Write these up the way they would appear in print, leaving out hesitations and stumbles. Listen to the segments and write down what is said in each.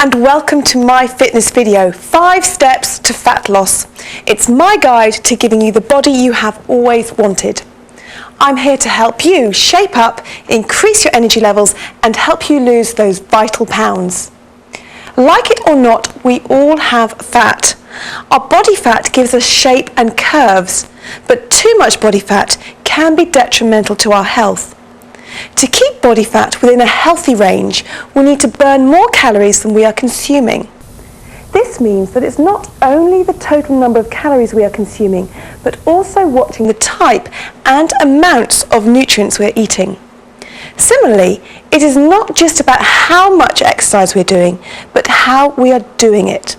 and welcome to my fitness video, 5 steps to fat loss. It's my guide to giving you the body you have always wanted. I'm here to help you shape up, increase your energy levels and help you lose those vital pounds. Like it or not, we all have fat. Our body fat gives us shape and curves, but too much body fat can be detrimental to our health. To keep body fat within a healthy range, we need to burn more calories than we are consuming. This means that it's not only the total number of calories we are consuming, but also watching the type and amounts of nutrients we're eating. Similarly, it is not just about how much exercise we're doing, but how we are doing it.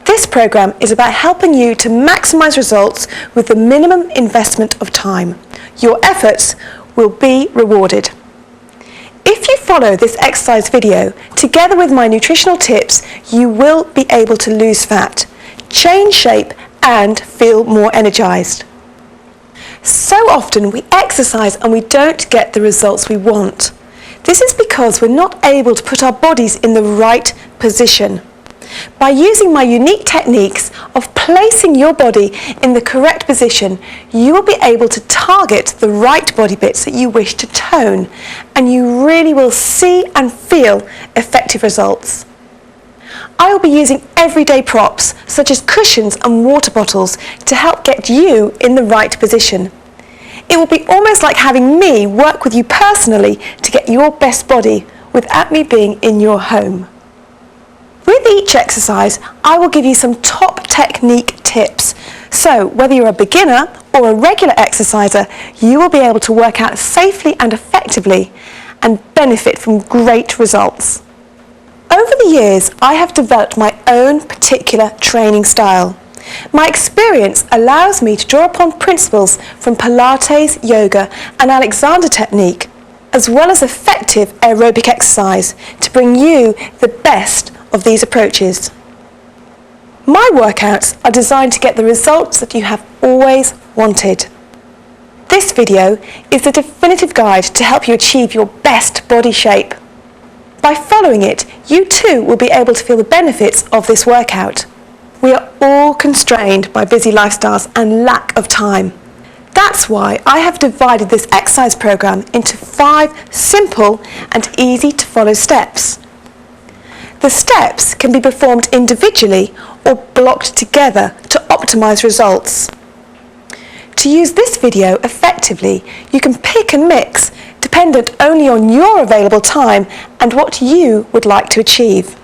This program is about helping you to maximize results with the minimum investment of time. Your efforts will be rewarded. If you follow this exercise video, together with my nutritional tips, you will be able to lose fat, change shape and feel more energized. So often we exercise and we don't get the results we want. This is because we're not able to put our bodies in the right position. By using my unique techniques of placing your body in the correct position, you will be able to target the right body bits that you wish to tone, and you really will see and feel effective results. I will be using everyday props such as cushions and water bottles to help get you in the right position. It will be almost like having me work with you personally to get your best body without me being in your home. With each exercise, I will give you some top technique tips. So whether you're a beginner or a regular exerciser, you will be able to work out safely and effectively and benefit from great results. Over the years, I have developed my own particular training style. My experience allows me to draw upon principles from Pilates, yoga and Alexander technique, as well as effective aerobic exercise to bring you the best of these approaches. My workouts are designed to get the results that you have always wanted. This video is the definitive guide to help you achieve your best body shape. By following it, you too will be able to feel the benefits of this workout. We are all constrained by busy lifestyles and lack of time. That's why I have divided this exercise program into 5 simple and easy to follow steps. The steps can be performed individually or blocked together to optimize results. To use this video effectively, you can pick and mix dependent only on your available time and what you would like to achieve.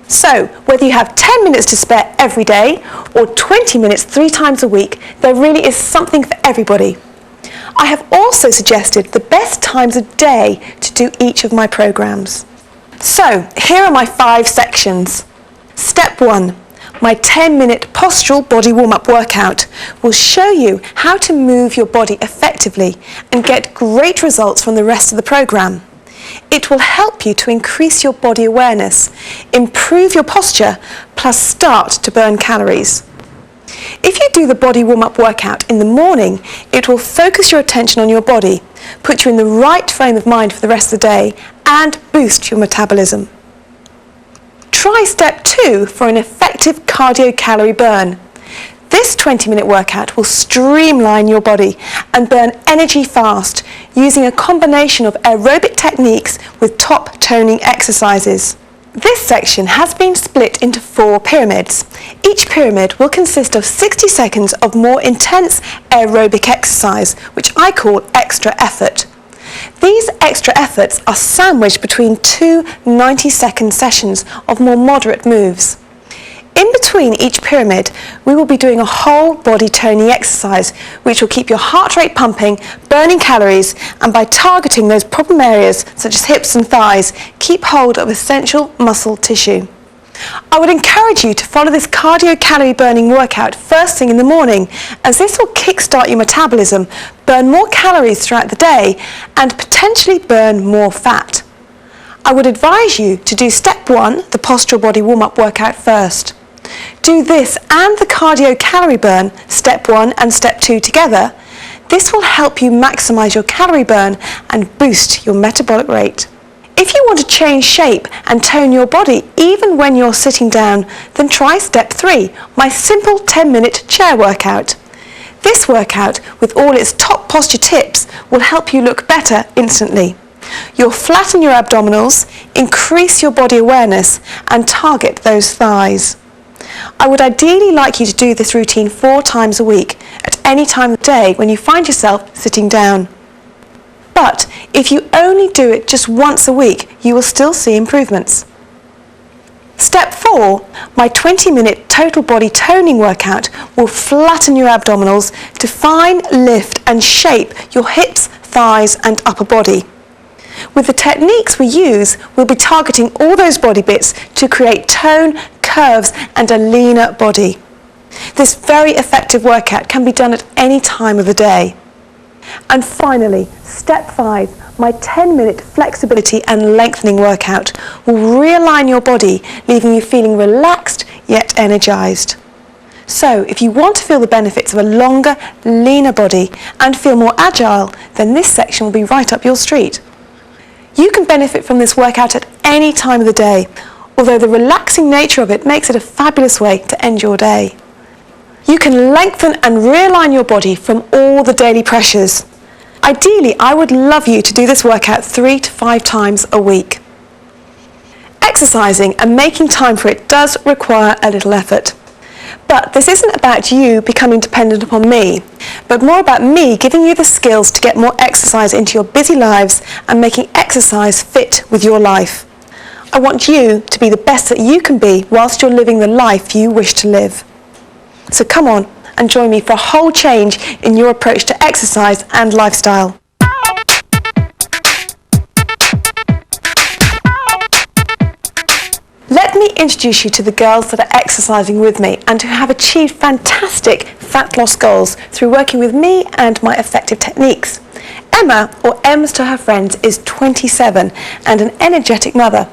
So, whether you have 10 minutes to spare every day or 20 minutes 3 times a week, there really is something for everybody. I have also suggested the best times of day to do each of my programs. So, here are my 5 sections. Step 1, my 10-minute postural body warm-up workout will show you how to move your body effectively and get great results from the rest of the program. It will help you to increase your body awareness, improve your posture, plus start to burn calories. If you do the body warm-up workout in the morning, it will focus your attention on your body, put you in the right frame of mind for the rest of the day, and boost your metabolism. Try step 2 for an effective cardio calorie burn. This 20-minute workout will streamline your body and burn energy fast using a combination of aerobic techniques with top toning exercises. This section has been split into 4 pyramids. Each pyramid will consist of 60 seconds of more intense aerobic exercise, which I call extra effort. These extra efforts are sandwiched between 2 90-second sessions of more moderate moves. In between each pyramid, we will be doing a whole body toning exercise, which will keep your heart rate pumping, burning calories, and by targeting those problem areas such as hips and thighs, keep hold of essential muscle tissue. I would encourage you to follow this cardio calorie burning workout first thing in the morning, as this will kickstart your metabolism, burn more calories throughout the day, and potentially burn more fat. I would advise you to do step 1, the postural body warm-up workout first. Do this and the cardio calorie burn, step 1 and step 2 together. This will help you maximize your calorie burn and boost your metabolic rate. If you want to change shape and tone your body even when you're sitting down, then try step 3, my simple 10-minute chair workout. This workout, with all its top posture tips, will help you look better instantly. You'll flatten your abdominals, increase your body awareness, and target those thighs. I would ideally like you to do this routine 4 times a week, at any time of day when you find yourself sitting down. But if you only do it just once a week, you will still see improvements. Step 4, my 20-minute total body toning workout will flatten your abdominals, define, lift and shape your hips, thighs and upper body. With the techniques we use, we'll be targeting all those body bits to create tone, curves and a leaner body. This very effective workout can be done at any time of the day. And finally, step 5, my 10-minute flexibility and lengthening workout will realign your body, leaving you feeling relaxed yet energized. So if you want to feel the benefits of a longer, leaner body and feel more agile, then this section will be right up your street. You can benefit from this workout at any time of the day, although the relaxing nature of it makes it a fabulous way to end your day. You can lengthen and realign your body from all the daily pressures. Ideally, I would love you to do this workout 3 to 5 times a week. Exercising and making time for it does require a little effort. But this isn't about you becoming dependent upon me, but more about me giving you the skills to get more exercise into your busy lives and making exercise fit with your life. I want you to be the best that you can be whilst you're living the life you wish to live. So come on and join me for a whole change in your approach to exercise and lifestyle. Let me introduce you to the girls that are exercising with me and who have achieved fantastic fat loss goals through working with me and my effective techniques. Emma, or Ems to her friends, is 27 and an energetic mother.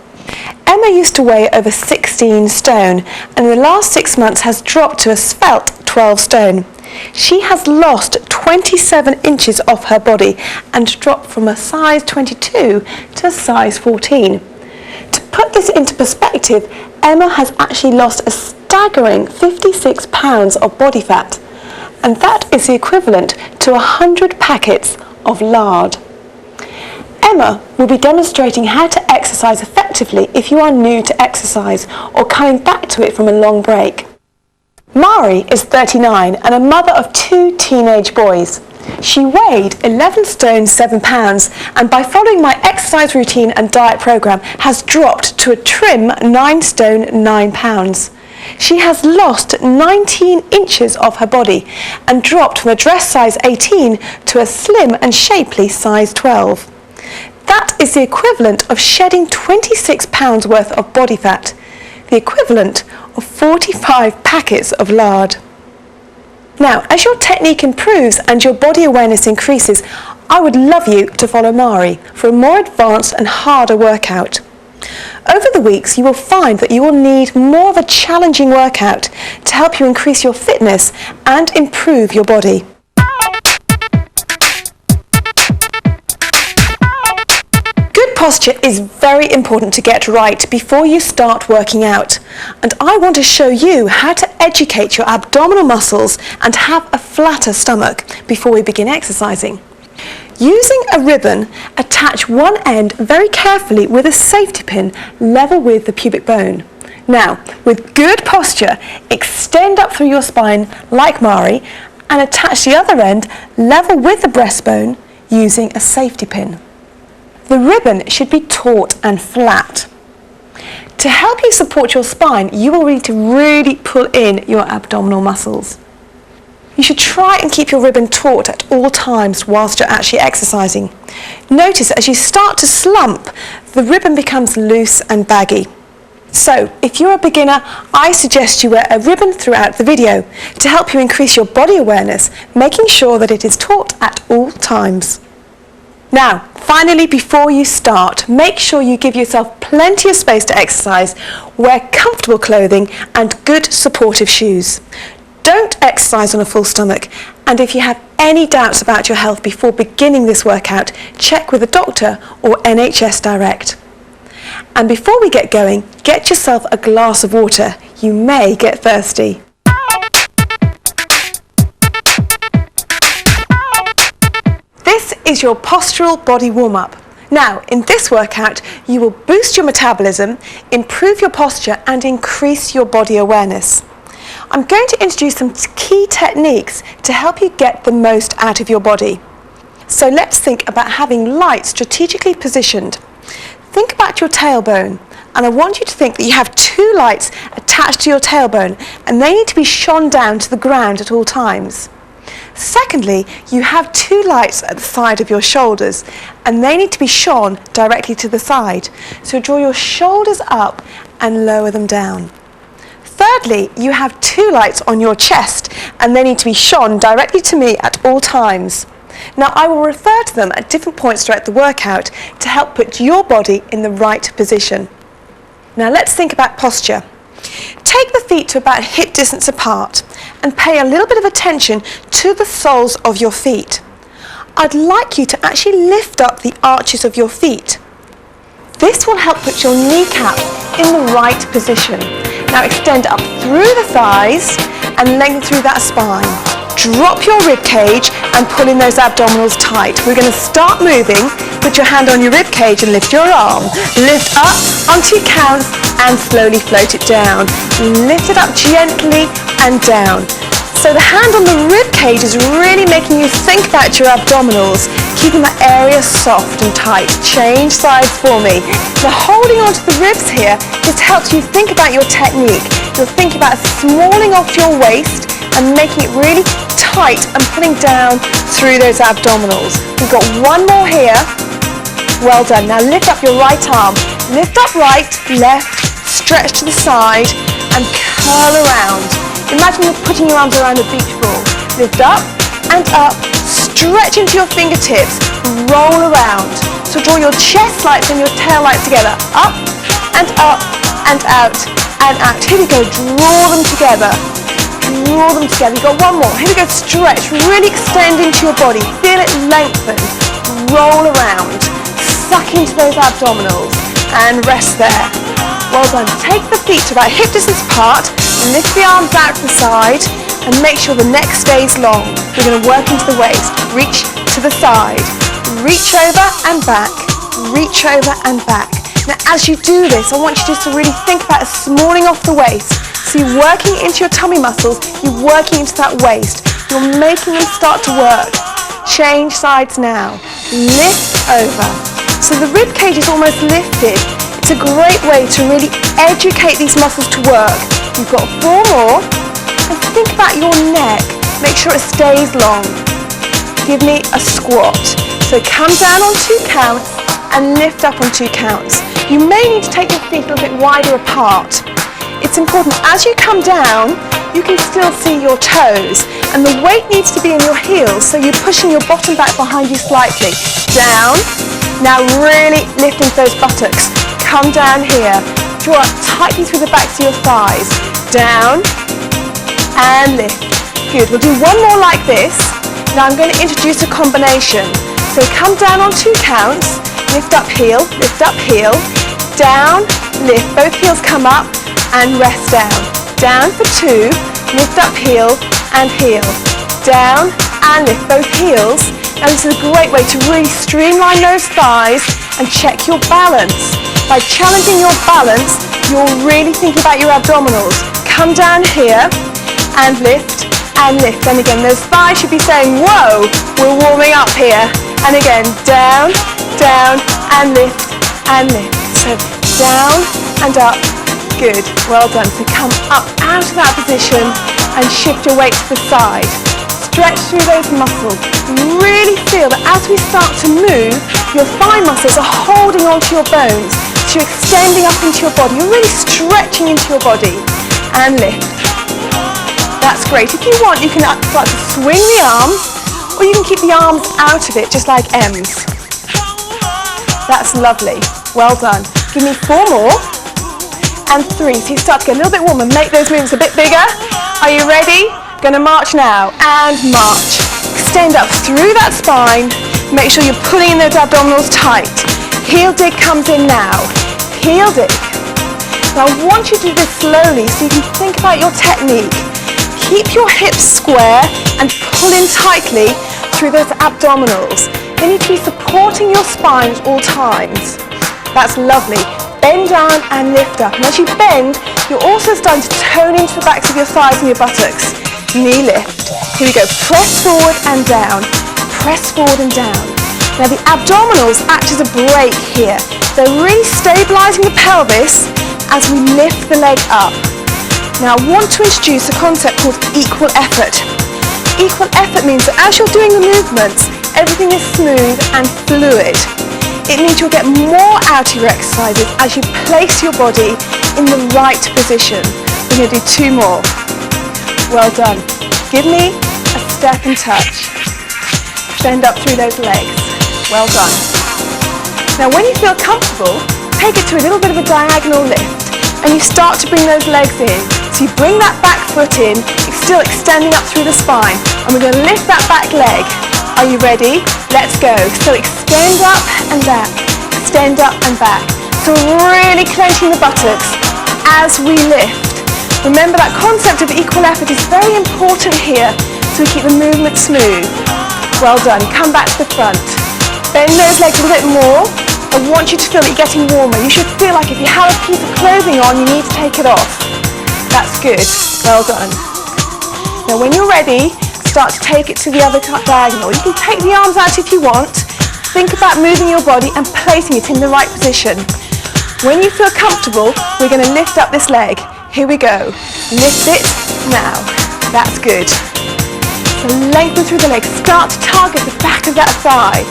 Emma used to weigh over 16 stone and in the last 6 months has dropped to a svelte 12 stone. She has lost 27 inches off her body and dropped from a size 22 to a size 14. To put this into perspective, Emma has actually lost a staggering 56 pounds of body fat, and that is the equivalent to 100 packets of lard. Emma will be demonstrating how to exercise effectively if you are new to exercise or coming back to it from a long break. Mari is 39 and a mother of 2 teenage boys. She weighed 11 stone 7 pounds and by following my exercise routine and diet program has dropped to a trim 9 stone 9 pounds. She has lost 19 inches of her body and dropped from a dress size 18 to a slim and shapely size 12. That is the equivalent of shedding 26 pounds worth of body fat, the equivalent of 45 packets of lard. Now, as your technique improves and your body awareness increases, I would love you to follow Mari for a more advanced and harder workout. Over the weeks, you will find that you will need more of a challenging workout to help you increase your fitness and improve your body. Good posture is very important to get right before you start working out, and I want to show you how to educate your abdominal muscles and have a flatter stomach before we begin exercising. Using a ribbon, attach one end very carefully with a safety pin level with the pubic bone. Now, with good posture, extend up through your spine like Mari and attach the other end level with the breastbone using a safety pin. The ribbon should be taut and flat. To help you support your spine, you will need to really pull in your abdominal muscles. You should try and keep your ribbon taut at all times whilst you're actually exercising. Notice as you start to slump, the ribbon becomes loose and baggy. So, if you're a beginner, I suggest you wear a ribbon throughout the video to help you increase your body awareness, making sure that it is taut at all times. Now, finally, before you start, make sure you give yourself plenty of space to exercise, wear comfortable clothing and good supportive shoes. Don't exercise on a full stomach, and if you have any doubts about your health before beginning this workout, check with a doctor or NHS Direct. And before we get going, get yourself a glass of water. You may get thirsty. This is your postural body warm-up. Now, in this workout, you will boost your metabolism, improve your posture, and increase your body awareness. I'm going to introduce some key techniques to help you get the most out of your body. So let's think about having light strategically positioned. Think about your tailbone, and I want you to think that you have two lights attached to your tailbone, and they need to be shone down to the ground at all times. Secondly, you have two lights at the side of your shoulders, and they need to be shone directly to the side. So draw your shoulders up and lower them down. Thirdly, you have two lights on your chest, and they need to be shone directly to me at all times. Now, I will refer to them at different points throughout the workout to help put your body in the right position. Now, let's think about posture. Take the feet to about hip distance apart and pay a little bit of attention to the soles of your feet. I'd like you to actually lift up the arches of your feet. This will help put your kneecap in the right position. Now extend up through the thighs and lengthen through that spine. Drop your rib cage and pull in those abdominals tight. We're going to start moving. Put your hand on your rib cage and lift your arm. Lift up onto your counts and slowly float it down. Lift it up gently and down. So the hand on the rib cage is really making you think about your abdominals, keeping that area soft and tight. Change sides for me. Now holding onto the ribs here just helps you think about your technique. You'll think about smalling off your waist and making it really tight and pulling down through those abdominals. We've got one more here. Well done. Now lift up your right arm. Lift up right, left, stretch to the side and curl around. Imagine you're putting your arms around a beach ball. Lift up and up, stretch into your fingertips, roll around. So draw your chest lights and your tail lights together. Up and out and out. Here we go, draw them together. Draw them together. You've got one more. Here we go, stretch, really extend into your body. Feel it lengthen. Roll around. Suck into those abdominals and rest there. Well done. Take the feet to about hip distance apart. Lift the arms out to the side and make sure the neck stays long. We're going to work into the waist. Reach to the side. Reach over and back. Reach over and back. Now as you do this, I want you just to really think about smalling off the waist. So you're working into your tummy muscles, you're working into that waist. You're making them start to work. Change sides now. Lift over. So the rib cage is almost lifted. It's a great way to really educate these muscles to work. You've got four more. And think about your neck. Make sure it stays long. Give me a squat. So come down on 2 counts and lift up on 2 counts. You may need to take your feet a little bit wider apart. It's important as you come down, you can still see your toes and the weight needs to be in your heels, so you're pushing your bottom back behind you slightly. Down. Now really lifting those buttocks. Come down here. Draw up tightly through the backs of your thighs. Down and lift. Good. We'll do one more like this. Now I'm going to introduce a combination. So come down on 2 counts. Lift up heel, down, lift. Both heels come up and rest down. Down for 2, lift up heel and heel. Down and lift both heels. Now this is a great way to really streamline those thighs and check your balance. By challenging your balance, you're really thinking about your abdominals. Come down here and lift and lift. And again, those thighs should be saying, whoa, we're warming up here. And again, down, down and lift and lift. So down and up. Good, well done. So come up out of that position and shift your weight to the side. Stretch through those muscles. Really feel that as we start to move, your thigh muscles are holding onto your bones. So you're extending up into your body. You're really stretching into your body. And lift. That's great. If you want, you can start to swing the arms, or you can keep the arms out of it, just like M's. That's lovely. Well done. Give me 4 more. And 3. So you start to get a little bit warmer. Make those movements a bit bigger. Are you ready? Going to march now. And march. Extend up through that spine. Make sure you're pulling in those abdominals tight. Heel dig comes in now. heel dig. Now I want you to do this slowly so you can think about your technique. Keep your hips square and pull in tightly through those abdominals. They need to be supporting your spine at all times. That's lovely. Bend down and lift up. And as you bend, you're also starting to tone into the backs of your thighs and your buttocks. Knee lift. Here we go. Press forward and down. Press forward and down. Now the abdominals act as a brake here. They're really stabilizing the pelvis as we lift the leg up. Now I want to introduce a concept called equal effort. Equal effort means that as you're doing the movements, everything is smooth and fluid. It means you'll get more out of your exercises as you place your body in the right position. We're going to do 2 more. Well done. Give me a step and touch. Bend up through those legs. Well done. Now when you feel comfortable, take it to a little bit of a diagonal lift and you start to bring those legs in. So you bring that back foot in, it's still extending up through the spine, and we're going to lift that back leg. Are you ready? Let's go. So extend up and back, extend up and back. So really clenching the buttocks as we lift. Remember that concept of equal effort is very important here so we keep the movement smooth. Well done. Come back to the front. Bend those legs a little bit more. I want you to feel that you're getting warmer. You should feel like if you have a piece of clothing on, you need to take it off. That's good. Well done. Now when you're ready, start to take it to the other diagonal. You can take the arms out if you want. Think about moving your body and placing it in the right position. When you feel comfortable, we're going to lift up this leg. Here we go. Lift it now. That's good. So lengthen through the leg. Start to target the back of that thigh.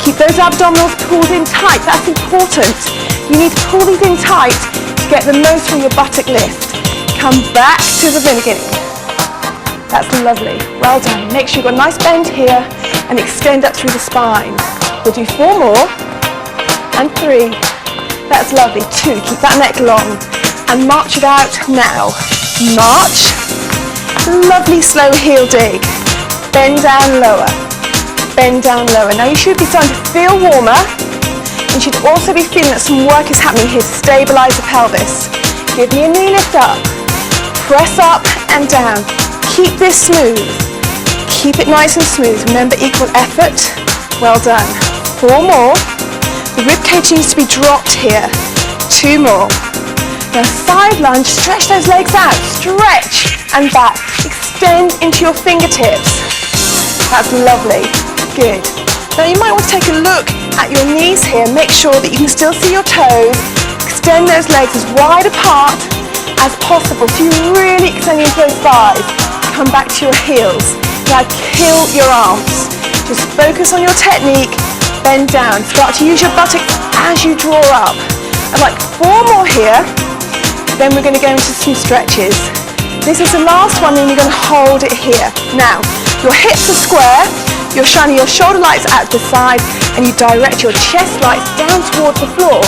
Keep those abdominals pulled in tight. That's important. You need to pull these in tight to get the most from your buttock lift. Come back to the beginning. That's lovely. Well done. Make sure you've got a nice bend here and extend up through the spine. We'll do 4 more and 3. That's lovely. 2. Keep that neck long and march it out now. March. Lovely slow heel dig. Bend down lower. Bend down lower. Now you should be starting to feel warmer. You should also be feeling that some work is happening here to stabilize the pelvis. Give me a knee lift up. Press up and down. Keep this smooth. Keep it nice and smooth. Remember equal effort. Well done. 4 more. The rib cage needs to be dropped here. 2 more. Now side lunge, stretch those legs out. Stretch and back. Extend into your fingertips. That's lovely. Good. Now you might want to take a look at your knees here. Make sure that you can still see your toes. Extend those legs as wide apart as possible. So you're really extending into those thighs. Come back to your heels. Now kill your arms. Just focus on your technique. Bend down. Start to use your buttocks as you draw up. I'd like 4 more here. Then we're going to go into some stretches. This is the last one, and you're going to hold it here. Now, your hips are square. You're shining your shoulder lights out to the side, and you direct your chest lights down towards the floor.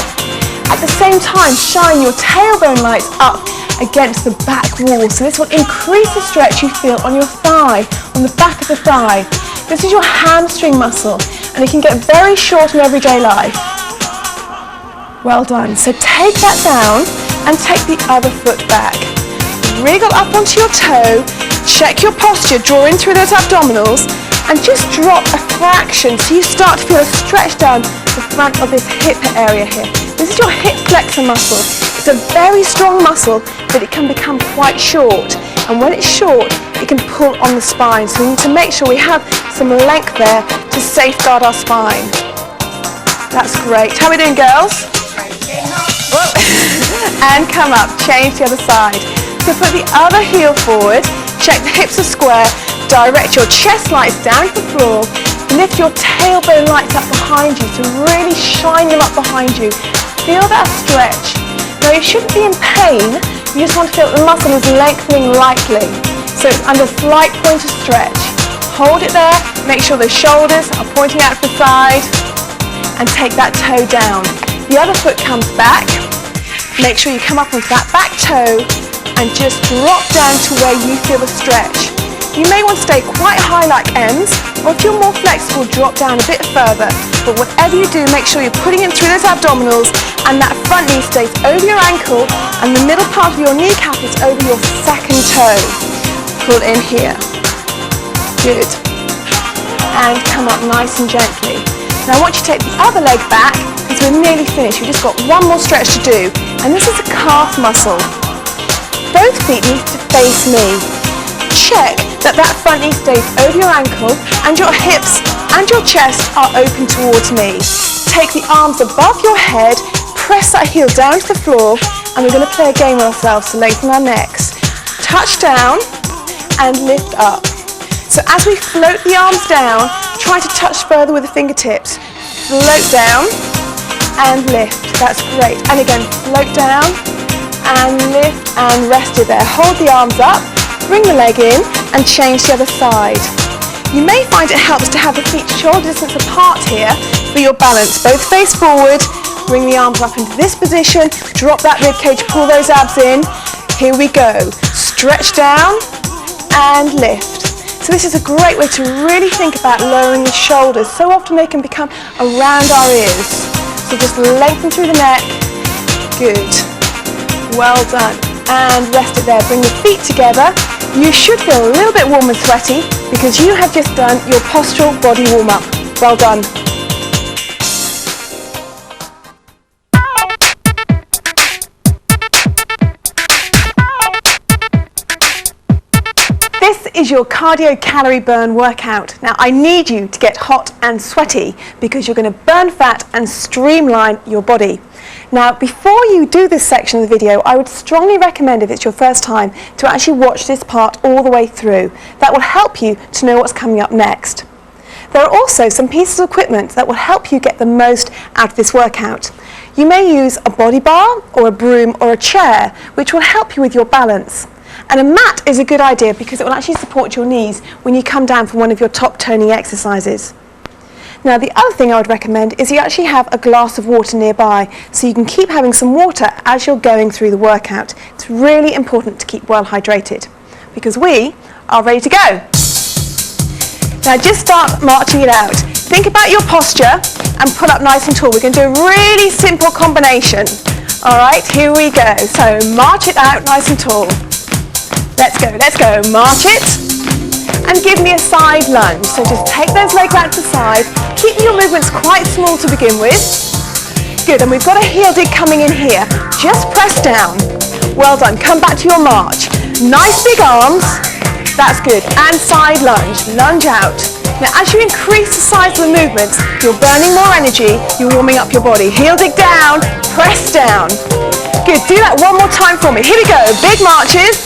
At the same time, shine your tailbone lights up against the back wall. So this will increase the stretch you feel on your thigh, on the back of the thigh. This is your hamstring muscle, and it can get very short in everyday life. Well done. So take that down and take the other foot back. Wriggle up onto your toe, check your posture, draw in through those abdominals, and just drop a fraction so you start to feel a stretch down the front of this hip area here. This is your hip flexor muscle. It's a very strong muscle, but it can become quite short. And when it's short, it can pull on the spine. So we need to make sure we have some length there to safeguard our spine. That's great. How are we doing, girls? And come up, change the other side. So put the other heel forward, check the hips are square, direct your chest lights down to the floor, lift your tailbone lights up behind you, so really shine them up behind you. Feel that stretch. Now you shouldn't be in pain, you just want to feel that the muscle is lengthening lightly. So it's under slight point of stretch. Hold it there, make sure the shoulders are pointing out to the side, and take that toe down. The other foot comes back. Make sure you come up onto that back toe and just drop down to where you feel the stretch. You may want to stay quite high like M's, or if you're more flexible, drop down a bit further. But whatever you do, make sure you're putting it through those abdominals and that front knee stays over your ankle and the middle part of your kneecap is over your second toe. Pull in here. Good. And come up nice and gently. Now I want you to take the other leg back because we're nearly finished. We've just got one more stretch to do. And this is a calf muscle. Both feet need to face me. Check that that front knee stays over your ankle and your hips and your chest are open towards me. Take the arms above your head, press that heel down to the floor, and we're going to play a game with ourselves to lengthen our necks. Touch down and lift up. So as we float the arms down, try to touch further with the fingertips. Float down and lift. That's great. And again, float down and lift and rest it there. Hold the arms up, bring the leg in and change the other side. You may find it helps to have the feet shoulder distance apart here for your balance. Both face forward, bring the arms up into this position, drop that rib cage, pull those abs in. Here we go. Stretch down and lift. So this is a great way to really think about lowering the shoulders. So often they can become around our ears. So just lengthen through the neck. Good. Well done. And rest it there. Bring the feet together. You should feel a little bit warm and sweaty because you have just done your postural body warm-up. Well done. This is your cardio calorie burn workout. Now I need you to get hot and sweaty because you're going to burn fat and streamline your body. Now before you do this section of the video, I would strongly recommend, if it's your first time, to actually watch this part all the way through. That will help you to know what's coming up next. There are also some pieces of equipment that will help you get the most out of this workout. You may use a body bar or a broom or a chair, which will help you with your balance. And a mat is a good idea because it will actually support your knees when you come down from one of your top toning exercises. Now the other thing I would recommend is you actually have a glass of water nearby so you can keep having some water as you're going through the workout. It's really important to keep well hydrated because we are ready to go. Now just start marching it out. Think about your posture and pull up nice and tall. We're going to do a really simple combination. All right, here we go. So march it out nice and tall. Let's go, march it, and give me a side lunge. So just take those legs out to the side, keep your movements quite small to begin with. Good, and we've got a heel dig coming in here. Just press down. Well done, come back to your march. Nice big arms, that's good, and side lunge, lunge out. Now as you increase the size of the movements, you're burning more energy, you're warming up your body. Heel dig down, press down. Good, do that one more time for me. Here we go, big marches.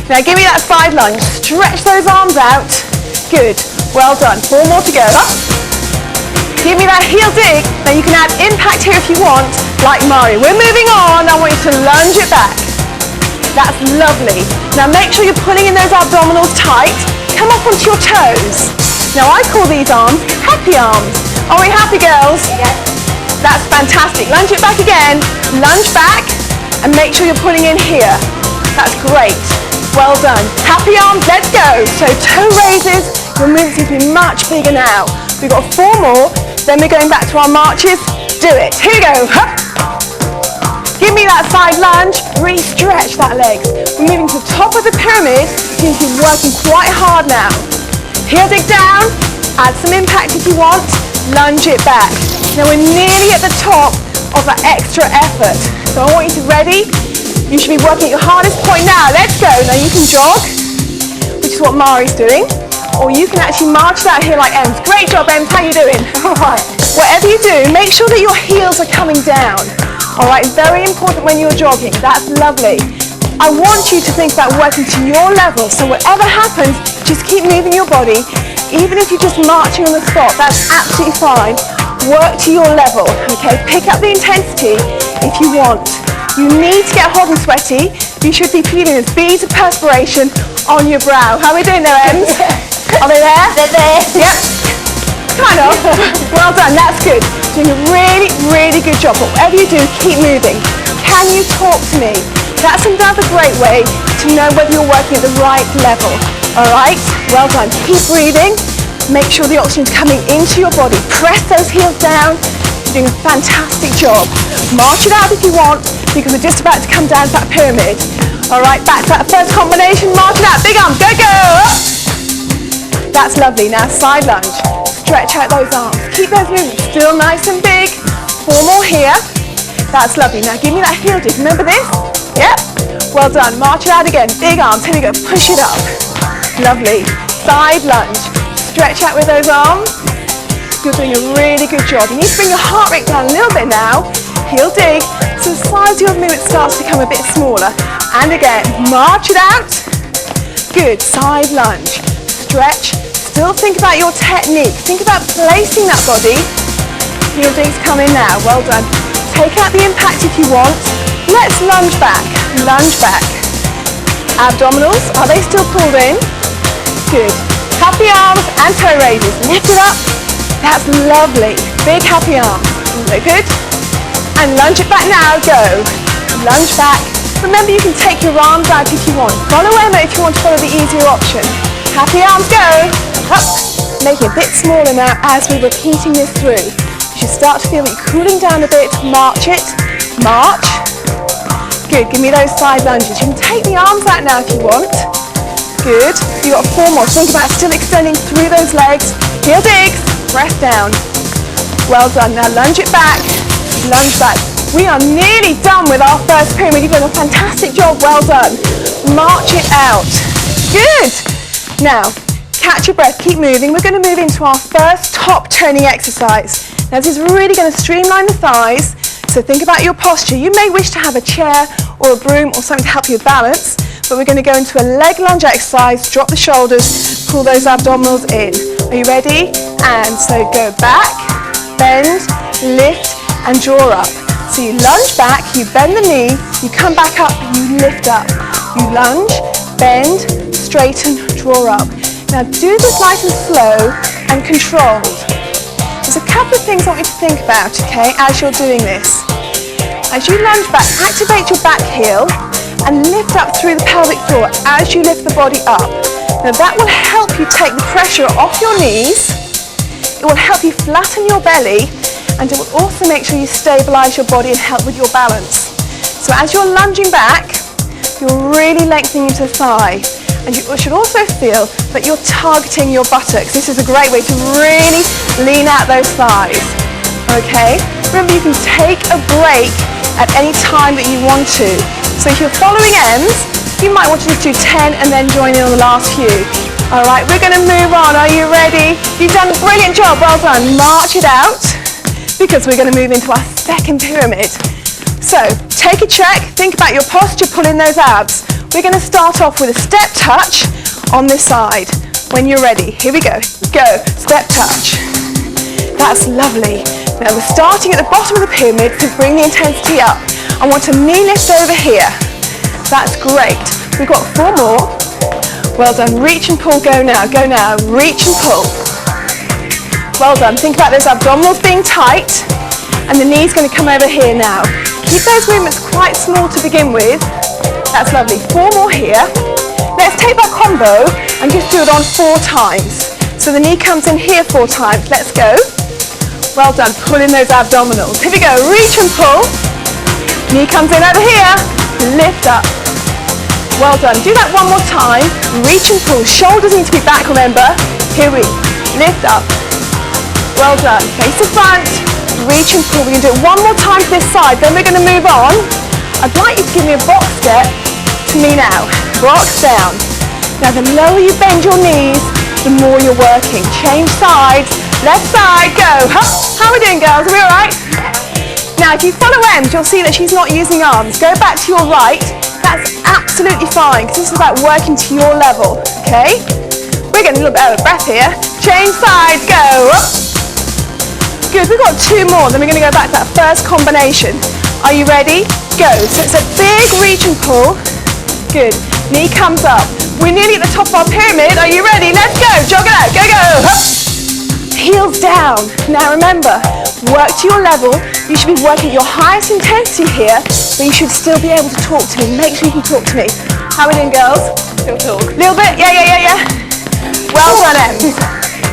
Now give me that side lunge, stretch those arms out. Good, well done, 4 more to go. Up. Give me that heel dig. Now you can add impact here if you want, like Mario. We're moving on, I want you to lunge it back. That's lovely. Now make sure you're pulling in those abdominals tight. Come up onto your toes. Now I call these arms happy arms. Are we happy, girls? Yes. That's fantastic. Lunge it back again, lunge back, and make sure you're pulling in here. That's great. Well done. Happy arms, let's go. So toe raises, your movement seems to be much bigger now. We've got 4 more, then we're going back to our marches. Do it. Here we go. Hup. Give me that side lunge, really stretch that leg. We're moving to the top of the pyramid, you seem to be working quite hard now. Heel dig down, add some impact if you want, lunge it back. Now we're nearly at the top of that extra effort. So I want you to ready. You should be working at your hardest point now. Let's go. Now you can jog, which is what Mari's doing, or you can actually march that here like Ems. Great job, Ems. How you doing? All right. Whatever you do, make sure that your heels are coming down. All right. Very important when you're jogging. That's lovely. I want you to think about working to your level. So whatever happens, just keep moving your body. Even if you're just marching on the spot, that's absolutely fine. Work to your level. Okay. Pick up the intensity if you want. You need to get hot and sweaty. You should be feeling those beads of perspiration on your brow. How are we doing there, Ems? Are they there? They're there. Yep. Kind of. Well done, that's good. Doing a really, really good job. But whatever you do, keep moving. Can you talk to me? That's another great way to know whether you're working at the right level. All right, well done. Keep breathing. Make sure the oxygen's coming into your body. Press those heels down. You're doing a fantastic job. March it out if you want, because we're just about to come down to that pyramid. All right, back to that first combination. March it out. Big arms. Go, go. That's lovely. Now side lunge. Stretch out those arms. Keep those movements still nice and big. 4 more here. That's lovely. Now give me that heel dig. Remember this? Yep. Well done. March it out again. Big arms. Here we go. Push it up. Lovely. Side lunge. Stretch out with those arms. You're doing a really good job. You need to bring your heart rate down a little bit now. Heel dig. So the size of your movement starts to become a bit smaller. And again, march it out. Good. Side lunge. Stretch. Still think about your technique. Think about placing that body. Heel digs come in now. Well done. Take out the impact if you want. Let's lunge back. Lunge back. Abdominals. Are they still pulled in? Good. Happy arms and toe raises. Lift it up. That's lovely. Big happy arms. Very good. And lunge it back now. Go. Lunge back. Remember, you can take your arms out if you want. Follow Emma if you want to follow the easier option. Happy arms, go. Up. Make it a bit smaller now as we're repeating this through. You should start to feel that you're cooling down a bit. March it. March. Good. Give me those side lunges. You can take the arms out now if you want. Good. You've got 4 more. Think about still extending through those legs. Heel digs. Press down. Well done. Now lunge it back. Lunge back. We are nearly done with our first pyramid. You've done a fantastic job. Well done. March it out. Good. Now, catch your breath. Keep moving. We're going to move into our first top turning exercise. Now, this is really going to streamline the thighs. So think about your posture. You may wish to have a chair or a broom or something to help you with balance, but we're going to go into a leg lunge exercise. Drop the shoulders, pull those abdominals in. Are you ready? And so go back, bend, lift, and draw up. So you lunge back, you bend the knee, you come back up, you lift up. You lunge, bend, straighten, draw up. Now do this nice and slow and controlled. There's a couple of things I want you to think about, okay, as you're doing this. As you lunge back, activate your back heel and lift up through the pelvic floor as you lift the body up. Now that will help you take the pressure off your knees. It will help you flatten your belly, and it will also make sure you stabilize your body and help with your balance. So as you're lunging back, you're really lengthening into the thigh. And you should also feel that you're targeting your buttocks. This is a great way to really lean out those thighs. Okay? Remember, you can take a break at any time that you want to. So if you're following ends, you might want to just do 10 and then join in on the last few. All right, we're going to move on. Are you ready? You've done a brilliant job. Well done. March it out, because we're going to move into our second pyramid. So take a check. Think about your posture. Pull in those abs. We're going to start off with a step touch on this side. When you're ready, here we go. Go. Step touch. That's lovely. Now we're starting at the bottom of the pyramid to bring the intensity up. I want a knee lift over here. That's great. We've got 4 more. Well done. Reach and pull. Go now. Go now. Reach and pull. Well done. Think about those abdominals being tight, and the knee's going to come over here now. Keep those movements quite small to begin with. That's lovely. 4 more here. Let's take that combo and just do it on 4 times. So the knee comes in here 4 times. Let's go. Well done. Pull in those abdominals. Here we go. Reach and pull. Knee comes in over here. Lift up. Well done. Do that one more time. Reach and pull. Shoulders need to be back, remember. Here we lift up. Well done. Face to front. Reach and pull. We're going to do it one more time to this side. Then we're going to move on. I'd like you to give me a box step to me now. Box down. Now the lower you bend your knees, the more you're working. Change sides. Left side. Go. How are we doing, girls? Are we all right? Now if you follow Ems, you'll see that she's not using arms. Go back to your right. That's absolutely fine, because this is about working to your level. Okay? We're getting a little bit out of breath here. Change sides. Go. Up. Good. We've got 2 more. Then we're going to go back to that first combination. Are you ready? Go. So it's a big reach and pull. Good. Knee comes up. We're nearly at the top of our pyramid. Are you ready? Let's go. Jog it out. Go, go. Hup. Heels down. Now remember, work to your level. You should be working at your highest intensity here, but you should still be able to talk to me. Make sure you can talk to me. How are we doing, girls? still talk. Little bit, yeah. Well done, Ems.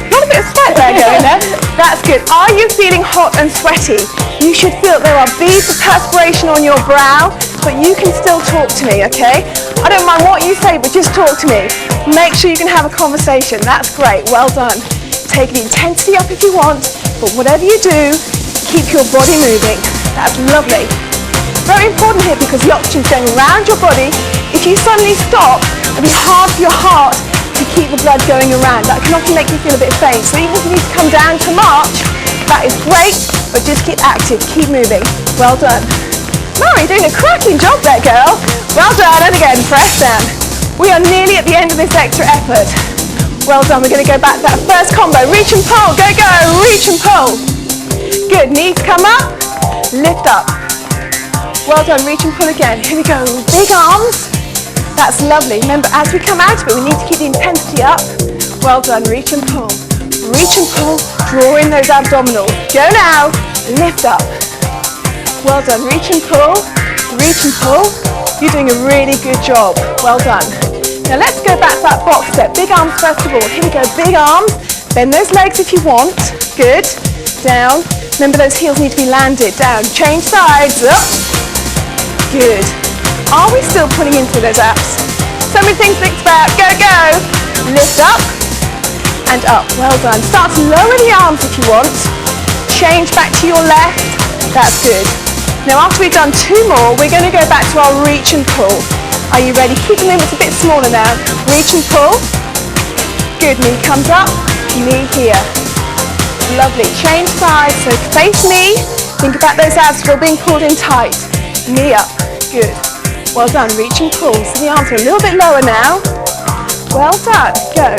Got a bit of sweat there going there. That's good. Are you feeling hot and sweaty? You should feel there are beads of perspiration on your brow, but you can still talk to me, okay? I don't mind what you say, but just talk to me. Make sure you can have a conversation. That's great. Well done. Take the intensity up if you want, but whatever you do, keep your body moving. That's lovely. Very important here because the oxygen's going around your body. If you suddenly stop, it'll be hard for your heart to keep the blood going around. That can often make you feel a bit faint. So even if you need to come down to march, that is great, but just keep active, keep moving. Well done. Mary, doing a cracking job there, girl. Well done, and again, press down. We are nearly at the end of this extra effort. Well done, we're going to go back to that first combo. Reach and pull, go, reach and pull. Good, knees come up, lift up. Well done, reach and pull again. Here we go, big arms. That's lovely. Remember, as we come out of it, we need to keep the intensity up. Well done, reach and pull. Reach and pull, draw in those abdominals. Go now, lift up. Well done, reach and pull, reach and pull. You're doing a really good job. Well done. Now let's go back to that box step. Big arms first of all. Here we go, big arms. Bend those legs if you want. Good. Down. Remember those heels need to be landed. Down. Change sides. Up. Good. Are we still pulling into those abs? So many things to think about. Go. Lift up and up. Well done. Start to lower the arms if you want. Change back to your left. That's good. Now after we've done 2 more, we're going to go back to our reach and pull. Are you ready? Keep the movements a bit smaller now. Reach and pull. Good. Knee comes up. Knee here. Lovely. Change sides. So face me. Think about those abs still being pulled in tight. Knee up. Good. Well done, reach and pull. So the arms are a little bit lower now. Well done, go.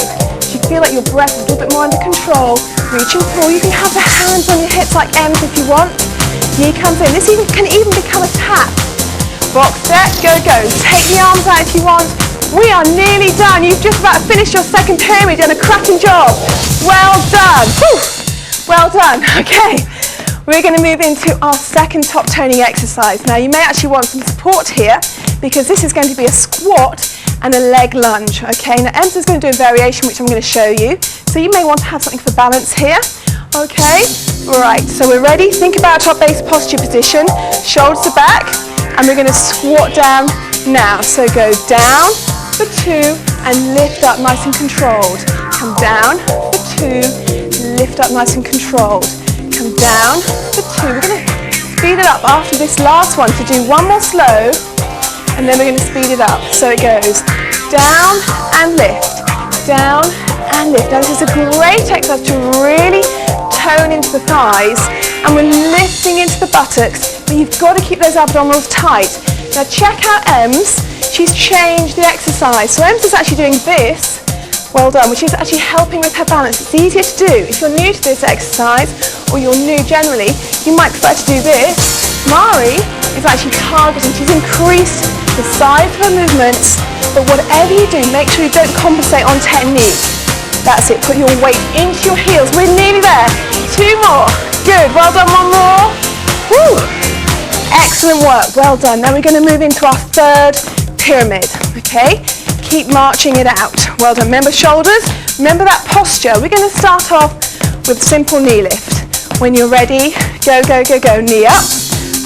You feel like your breath is a little bit more under control. Reach and pull. You can have the hands on your hips like M's if you want. Knee comes in. This can even become a tap. Box step, go. Take the arms out if you want. We are nearly done. You've just about finished your second pyramid. Done a cracking job. Well done. Whew. Well done. Okay. We're going to move into our second top toning exercise. Now you may actually want some support here because this is going to be a squat and a leg lunge. Okay, now Emsa's going to do a variation which I'm going to show you. So you may want to have something for balance here. Okay, right, so we're ready. Think about our base posture position. Shoulders are back and we're going to squat down now. So go down for 2 and lift up nice and controlled. Come down for 2, lift up nice and controlled. Come down for 2. We're going to speed it up after this last one. So do 1 more slow and then we're going to speed it up. So it goes down and lift, down and lift. Now this is a great exercise to really tone into the thighs and we're lifting into the buttocks, but you've got to keep those abdominals tight. Now check out Ems. She's changed the exercise. So Ems is actually doing this. Well done, which is actually helping with her balance. It's easier to do. If you're new to this exercise, or you're new generally, you might prefer to do this. Mari is actually targeting. She's increased the size of her movements, but whatever you do, make sure you don't compensate on technique. That's it, put your weight into your heels. We're nearly there. 2 more. Good, well done, 1 more. Woo. Excellent work, well done. Now we're going to move into our third pyramid, okay? Keep marching it out. Well done. Remember shoulders. Remember that posture. We're going to start off with simple knee lift. When you're ready, go. Knee up,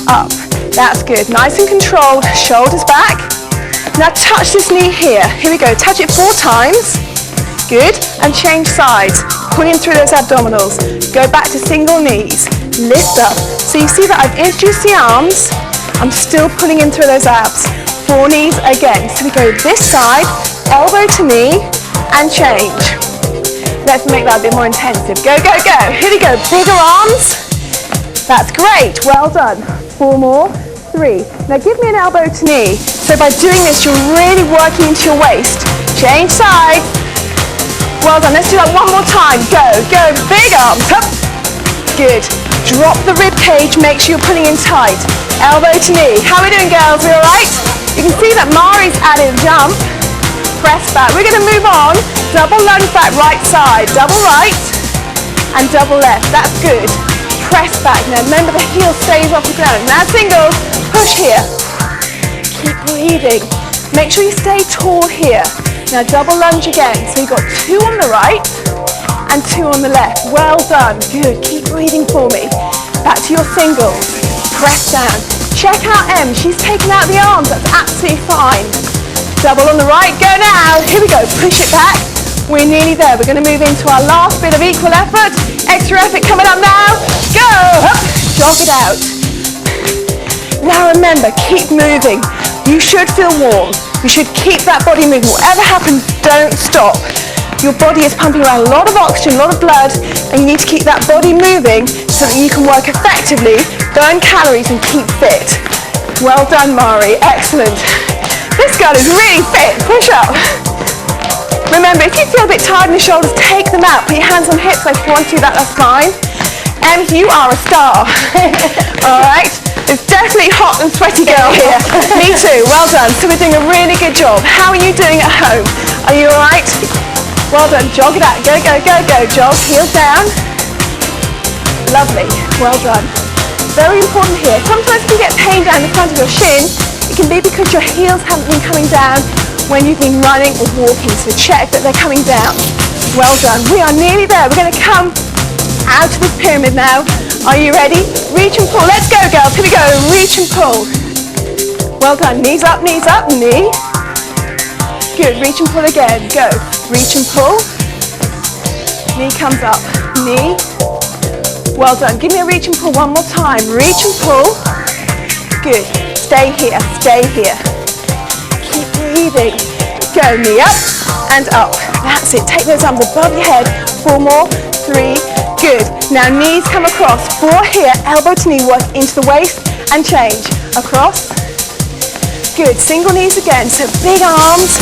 up. That's good. Nice and controlled. Shoulders back. Now touch this knee here. Here we go. Touch it 4 times. Good. And change sides. Pulling through those abdominals. Go back to single knees. Lift up. So you see that I've introduced the arms. I'm still pulling in through those abs. 4 knees again. So we go this side, elbow to knee, and change. Let's make that a bit more intensive. Go. Here we go. Bigger arms. That's great. Well done. 4 more. 3. Now give me an elbow to knee. So by doing this, you're really working into your waist. Change side. Well done. Let's do that 1 more time. Go. Big arms. Up. Good. Drop the rib cage. Make sure you're pulling in tight. Elbow to knee. How are we doing, girls? We all right? You can see that Mari's added a jump. Press back. We're going to move on. Double lunge back, right side. Double right and double left. That's good. Press back. Now remember the heel stays off the ground. Now singles. Push here. Keep breathing. Make sure you stay tall here. Now double lunge again. So you've got 2 on the right and 2 on the left. Well done. Good. Keep breathing for me. Back to your singles. Press down. Check out Em. She's taken out the arms. That's absolutely fine. Double on the right. Go now. Here we go. Push it back. We're nearly there. We're going to move into our last bit of equal effort. Extra effort coming up now. Go. Up. Jog it out. Now remember, keep moving. You should feel warm. You should keep that body moving. Whatever happens, don't stop. Your body is pumping around a lot of oxygen, a lot of blood, and you need to keep that body moving so that you can work effectively, burn calories, and keep fit. Well done, Mari. Excellent. This girl is really fit. Push up. Remember, if you feel a bit tired in the shoulders, take them out. Put your hands on hips. If you want to do that, that's fine. And you are a star. All right. It's definitely hot and sweaty girl here. Me too. Well done. So we're doing a really good job. How are you doing at home? Are you all right? Well done. Jog it out. Go, go, go, go. Jog. Heels down. Lovely. Well done. Very important here. Sometimes if you get pain down the front of your shin, it can be because your heels haven't been coming down when you've been running or walking. So check that they're coming down. Well done. We are nearly there. We're going to come out of this pyramid now. Are you ready? Reach and pull. Let's go, girls. Here we go. Reach and pull. Well done. Knees up, knee. Good. Reach and pull again. Go. Reach and pull. Knee comes up. Knee. Well done. Give me a reach and pull one more time. Reach and pull. Good. Stay here. Stay here. Keep breathing. Go. Knee up and up. That's it. Take those arms above your head. 4 more. 3. Good. Now knees come across. 4 here. Elbow to knee. Work into the waist and change. Across. Good. Single knees again. So big arms.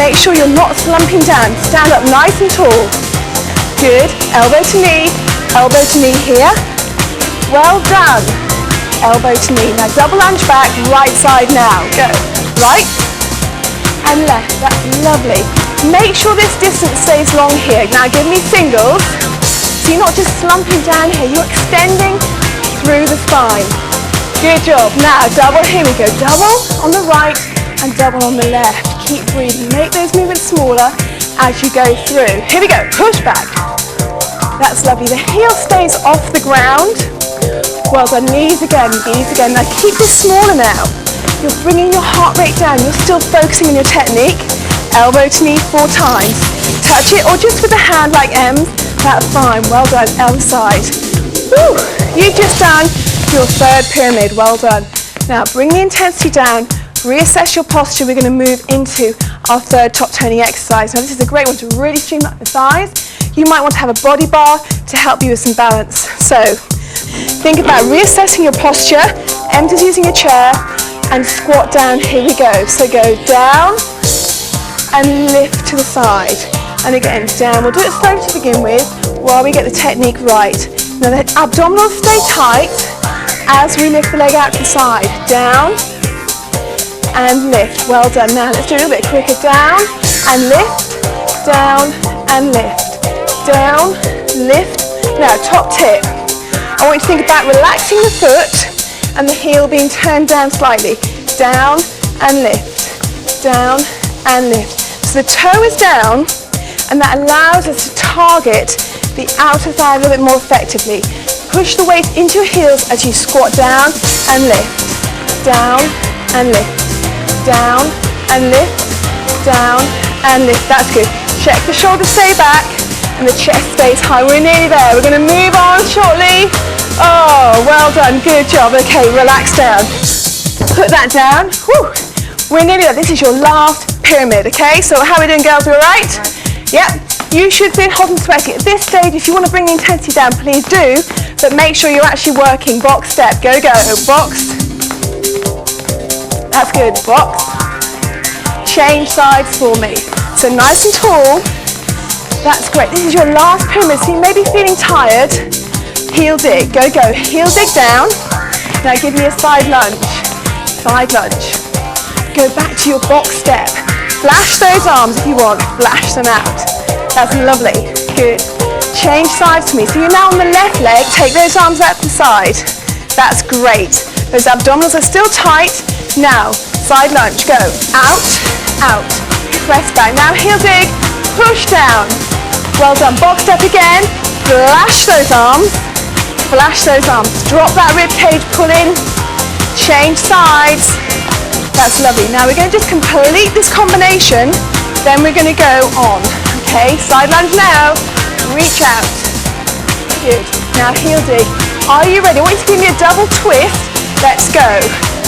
Make sure you're not slumping down. Stand up nice and tall. Good. Elbow to knee. Elbow to knee here. Well done. Elbow to knee. Now double lunge back. Right side now. Go. Right and left. That's lovely. Make sure this distance stays long here. Now give me singles. So you're not just slumping down here. You're extending through the spine. Good job. Now double. Here we go. Double on the right and double on the left. Keep breathing. Make those movements smaller as you go through. Here we go. Push back. That's lovely. The heel stays off the ground. Well done. Knees again. Knees again. Now keep this smaller now. You're bringing your heart rate down. You're still focusing on your technique. Elbow to knee 4 times. Touch it or just with the hand like M's. That's fine. Well done. Other side. Woo. You've just done your 3rd pyramid. Well done. Now bring the intensity down. Reassess your posture. We're going to move into our 3rd top toning exercise. Now this is a great one to really stream up the thighs. You might want to have a body bar to help you with some balance. So think about reassessing your posture. Em's using a chair and squat down. Here we go. So go down and lift to the side. And again, down. We'll do it slowly to begin with while we get the technique right. Now the abdominals stay tight as we lift the leg out to the side. Down and lift. Well done. Now let's do a little bit quicker. Down and lift. Down and lift. Down, lift. Now top tip. I want you to think about relaxing the foot and the heel being turned down slightly. Down and lift. Down and lift. So the toe is down and that allows us to target the outer thigh a little bit more effectively. Push the weight into your heels as you squat down and lift. Down and lift. Down and lift. Down and lift. That's good. Check the shoulders stay back and the chest stays high. We're nearly there. We're going to move on shortly. Oh, well done. Good job. Okay, relax down. Put that down. Whew. We're nearly there. This is your last pyramid, okay? So how are we doing, girls? We all right? Yep. You should feel hot and sweaty. At this stage, if you want to bring the intensity down, please do. But make sure you're actually working. Box step. Go, go. Box. That's good. Box. Change sides for me. So nice and tall. That's great. This is your last pyramid. So you may be feeling tired. Heel dig. Go, go. Heel dig down. Now give me a side lunge. Side lunge. Go back to your box step. Flash those arms if you want. Flash them out. That's lovely. Good. Change sides to me. So you're now on the left leg. Take those arms out to the side. That's great. Those abdominals are still tight. Now, side lunge. Go. Out, out, press back. Now heel dig, push down. Well done. Box step again. Flash those arms. Flash those arms. Drop that rib cage, pull in. Change sides. That's lovely. Now we're going to just complete this combination. Then we're going to go on. Okay, side lunge now. Reach out. Good. Now heel dig. Are you ready? I want you to give me a double twist. Let's go.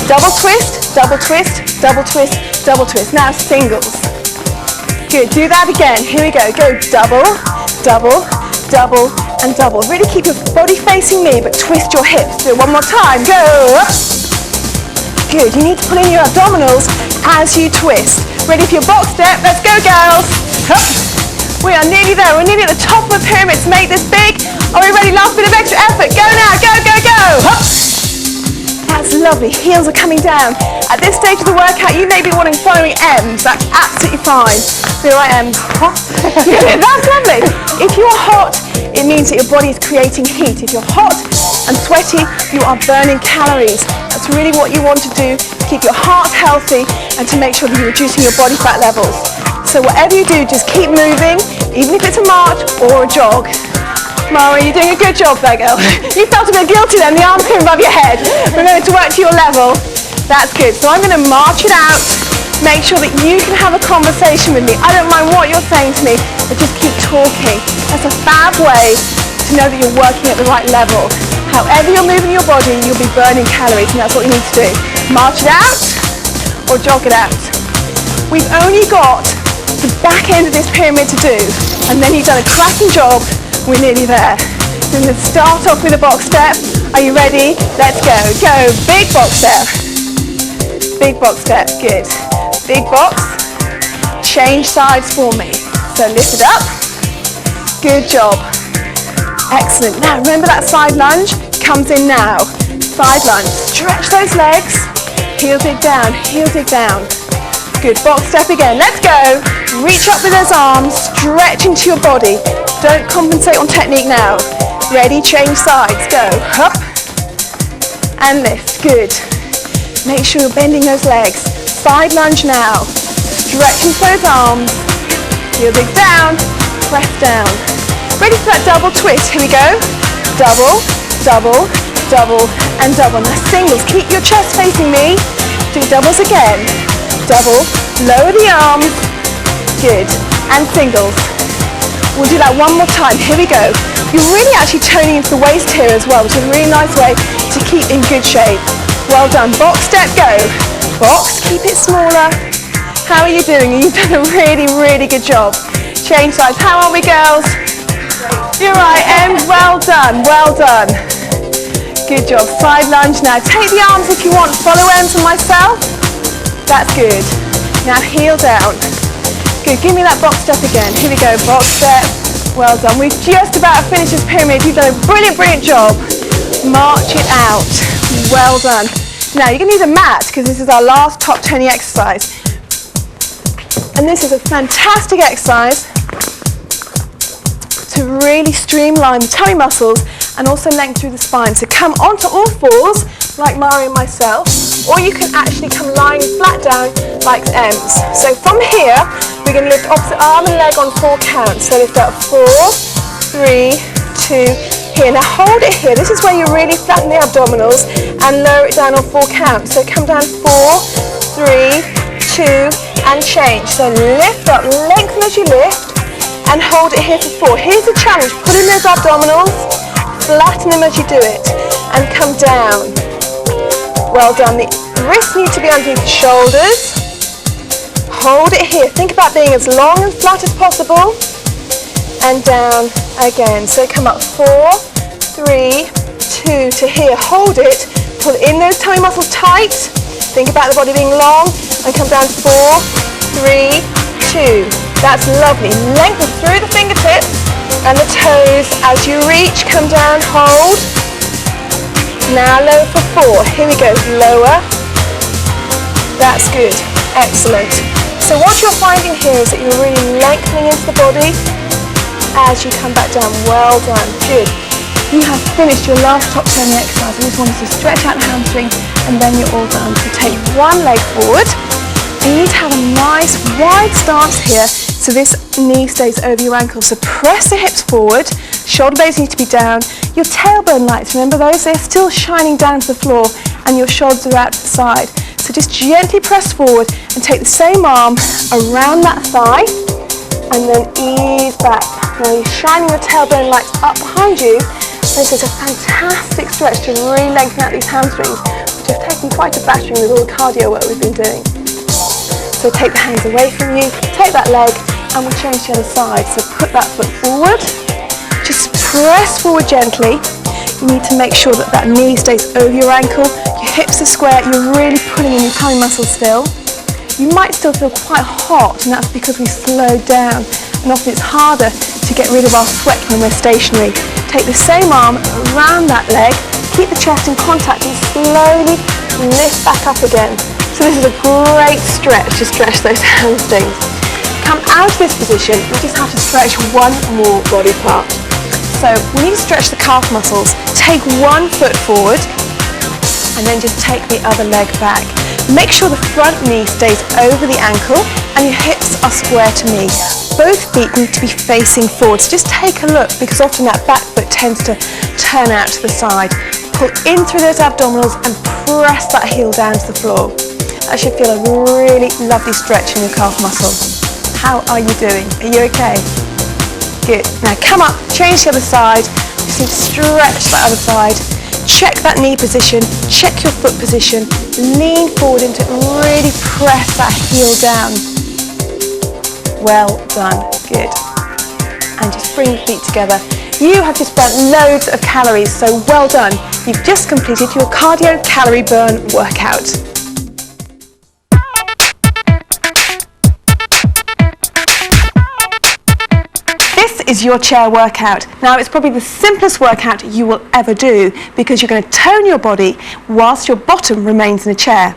Double twist, double twist, double twist, double twist. Now singles. Good. Do that again. Here we go. Go double, double, double, and double. Really keep your body facing me, but twist your hips. Do it one more time. Go. Good. You need to pull in your abdominals as you twist. Ready for your box step? Let's go, girls. Hup. We are nearly there. We're nearly at the top of the pyramid to make this big. Are we ready? Last bit of extra effort. Go now. Go, go, go. Hup. That's lovely. Heels are coming down. At this stage of the workout, you may be following M's. That's absolutely fine. Be right, M's. That's lovely. If you're hot, it means that your body is creating heat. If you're hot and sweaty, you are burning calories. That's really what you want to do to keep your heart healthy and to make sure that you're reducing your body fat levels. So whatever you do, just keep moving, even if it's a march or a jog. Mara, you're doing a good job there, girl. You felt a bit guilty then, the arms came above your head. Remember to work to your level. That's good. So I'm going to march it out. Make sure that you can have a conversation with me. I don't mind what you're saying to me, but just keep talking. That's a fab way to know that you're working at the right level. However you're moving your body, you'll be burning calories, and that's what you need to do. March it out or jog it out. We've only got the back end of this pyramid to do, and then you've done a cracking job. We're nearly there. Then let's start off with a box step. Are you ready? Let's go. Go. Big box step. Big box step. Good. Big box. Change sides for me. So lift it up. Good job. Excellent. Now remember that side lunge comes in now. Side lunge. Stretch those legs. Heel dig down. Heel dig down. Good. Box step again. Let's go. Reach up with those arms. Stretch into your body. Don't compensate on technique now. Ready, change sides, go. Up and lift, good. Make sure you're bending those legs. Side lunge now. Stretch into those arms. Heel dig down, press down. Ready for that double twist, here we go. Double, double, double, and double. Now singles, keep your chest facing me. Do doubles again. Double, lower the arms, good. And singles. We'll do that one more time. Here we go. You're really actually toning into the waist here as well, which is a really nice way to keep in good shape. Well done. Box step, go. Box, keep it smaller. How are you doing? You've done a really, really good job. Change sides. How are we, girls? You're right, Em. Well done. Well done. Good job. Side lunge now. Take the arms if you want. Follow Ems and myself. That's good. Now heel down. Good, give me that box step again. Here we go, box step. Well done. We've just about finished this pyramid. You've done a brilliant, brilliant job. March it out. Well done. Now you're going to use a mat because this is our last top toning exercise. And this is a fantastic exercise to really streamline the tummy muscles and also lengthen through the spine. So come onto all fours like Mari and myself, or you can actually come lying flat down like Ems. So from here, we're going to lift opposite arm and leg on 4 counts. So lift up 4, 3, 2, here. Now hold it here. This is where you really flatten the abdominals and lower it down on 4 counts. So come down 4, 3, 2, and change. So lift up, lengthen as you lift, and hold it here for 4. Here's the challenge. Put in those abdominals, flatten them as you do it, and come down. Well done. The wrists need to be underneath the shoulders. Hold it here. Think about being as long and flat as possible. And down again. So come up 4, 3, 2 to here. Hold it. Pull in those tummy muscles tight. Think about the body being long. And come down 4, 3, 2. That's lovely. Lengthen through the fingertips and the toes. As you reach, come down, hold. Now lower for 4. Here we go. Lower. That's good. Excellent. So what you're finding here is that you're really lengthening into the body as you come back down. Well done. Good. You have finished your last top toning exercise. I just want you to stretch out the hamstring and then you're all done. So take one leg forward. And you need to have a nice wide stance here so this knee stays over your ankle. So press the hips forward, shoulder blades need to be down. Your tailbone lights, remember those? They're still shining down to the floor and your shoulders are out to the side. So just gently press forward and take the same arm around that thigh and then ease back. Now you're shining your tailbone lights up behind you. This is a fantastic stretch to really lengthen out these hamstrings, which have taken quite a battering with all the cardio work we've been doing. So take the hands away from you, take that leg, and we'll change to the other side. So put that foot forward, just press forward gently. You need to make sure that that knee stays over your ankle, your hips are square, you're really pulling in your tummy muscles still. You might still feel quite hot, and that's because we slowed down, and often it's harder to get rid of our sweat when we're stationary. Take the same arm around that leg, keep the chest in contact, and slowly lift back up again. So this is a great stretch to stretch those hamstrings. Come out of this position, we just have to stretch one more body part. So we need to stretch the calf muscles. Take one foot forward and then just take the other leg back. Make sure the front knee stays over the ankle and your hips are square to knee. Both feet need to be facing forward. So just take a look because often that back foot tends to turn out to the side. Pull in through those abdominals and press that heel down to the floor. That should feel a really lovely stretch in your calf muscle. How are you doing? Are you okay? Good. Now come up, change to the other side. Just need to stretch that other side. Check that knee position, check your foot position, lean forward into it, really press that heel down. Well done, good. And just bring your feet together. You have just burnt loads of calories, so well done. You've just completed your cardio calorie burn workout. Is your chair workout. Now it's probably the simplest workout you will ever do because you're going to tone your body whilst your bottom remains in a chair.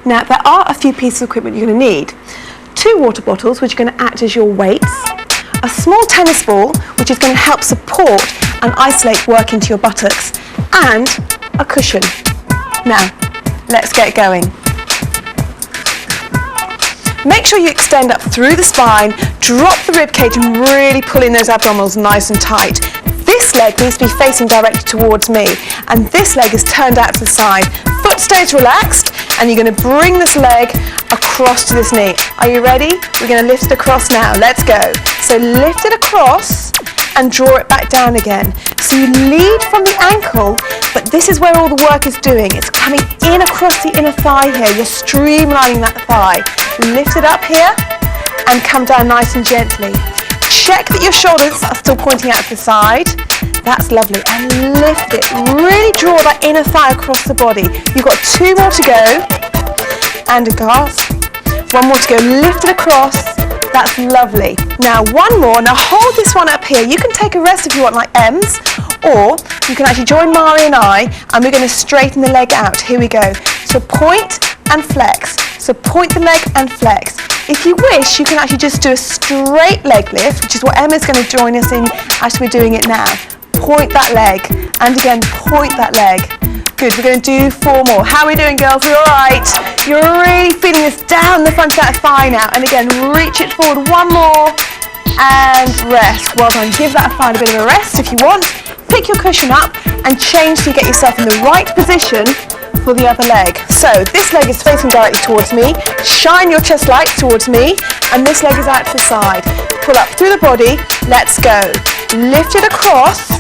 Now there are a few pieces of equipment you're going to need. 2 water bottles which are going to act as your weights, a small tennis ball which is going to help support and isolate work into your buttocks, and a cushion. Now let's get going. Make sure you extend up through the spine, drop the rib cage and really pull in those abdominals nice and tight. This leg needs to be facing directly towards me and this leg is turned out to the side. Foot stays relaxed and you're going to bring this leg across to this knee. Are you ready? We're going to lift it across now. Let's go. So lift it across and draw it back down again. So you lead from the ankle, but this is where all the work is doing. It's coming in across the inner thigh here. You're streamlining that thigh. Lift it up here and come down nice and gently. Check that your shoulders are still pointing out to the side. That's lovely. And lift it. Really draw that inner thigh across the body. You've got 2 more to go. And a gasp. 1 more to go. Lift it across. That's lovely. Now 1 more. Now hold this one up here. You can take a rest if you want, like M's, or you can actually join Mari and I, and we're going to straighten the leg out. Here we go. So point and flex. So point the leg and flex. If you wish, you can actually just do a straight leg lift, which is what Emma's going to join us in as we're doing it now. Point that leg, and again, point that leg. Good, we're going to do 4 more. How are we doing, girls? Are you all right? You're really feeling this down the front of that thigh now. And again, reach it forward. 1 more, and rest. Well done. Give that thigh a bit of a rest if you want. Pick your cushion up and change so you get yourself in the right position for the other leg. So this leg is facing directly towards me. Shine your chest light towards me, and this leg is out to the side. Pull up through the body. Let's go. Lift it across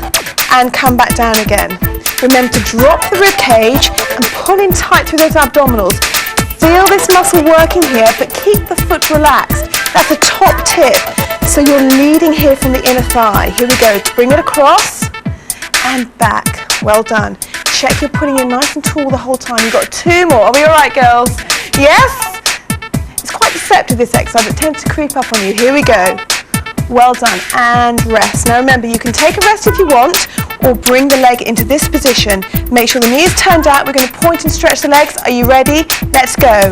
and come back down again. Remember to drop the rib cage and pull in tight through those abdominals. Feel this muscle working here, but keep the foot relaxed. That's a top tip. So you're leading here from the inner thigh. Here we go. Bring it across and back. Well done. Check you're putting in nice and tall the whole time. You've got 2 more. Are we all right, girls? Yes? It's quite deceptive, this exercise. It tends to creep up on you. Here we go. Well done. And rest. Now remember, you can take a rest if you want, or bring the leg into this position. Make sure the knee is turned out. We're going to point and stretch the legs. Are you ready? Let's go.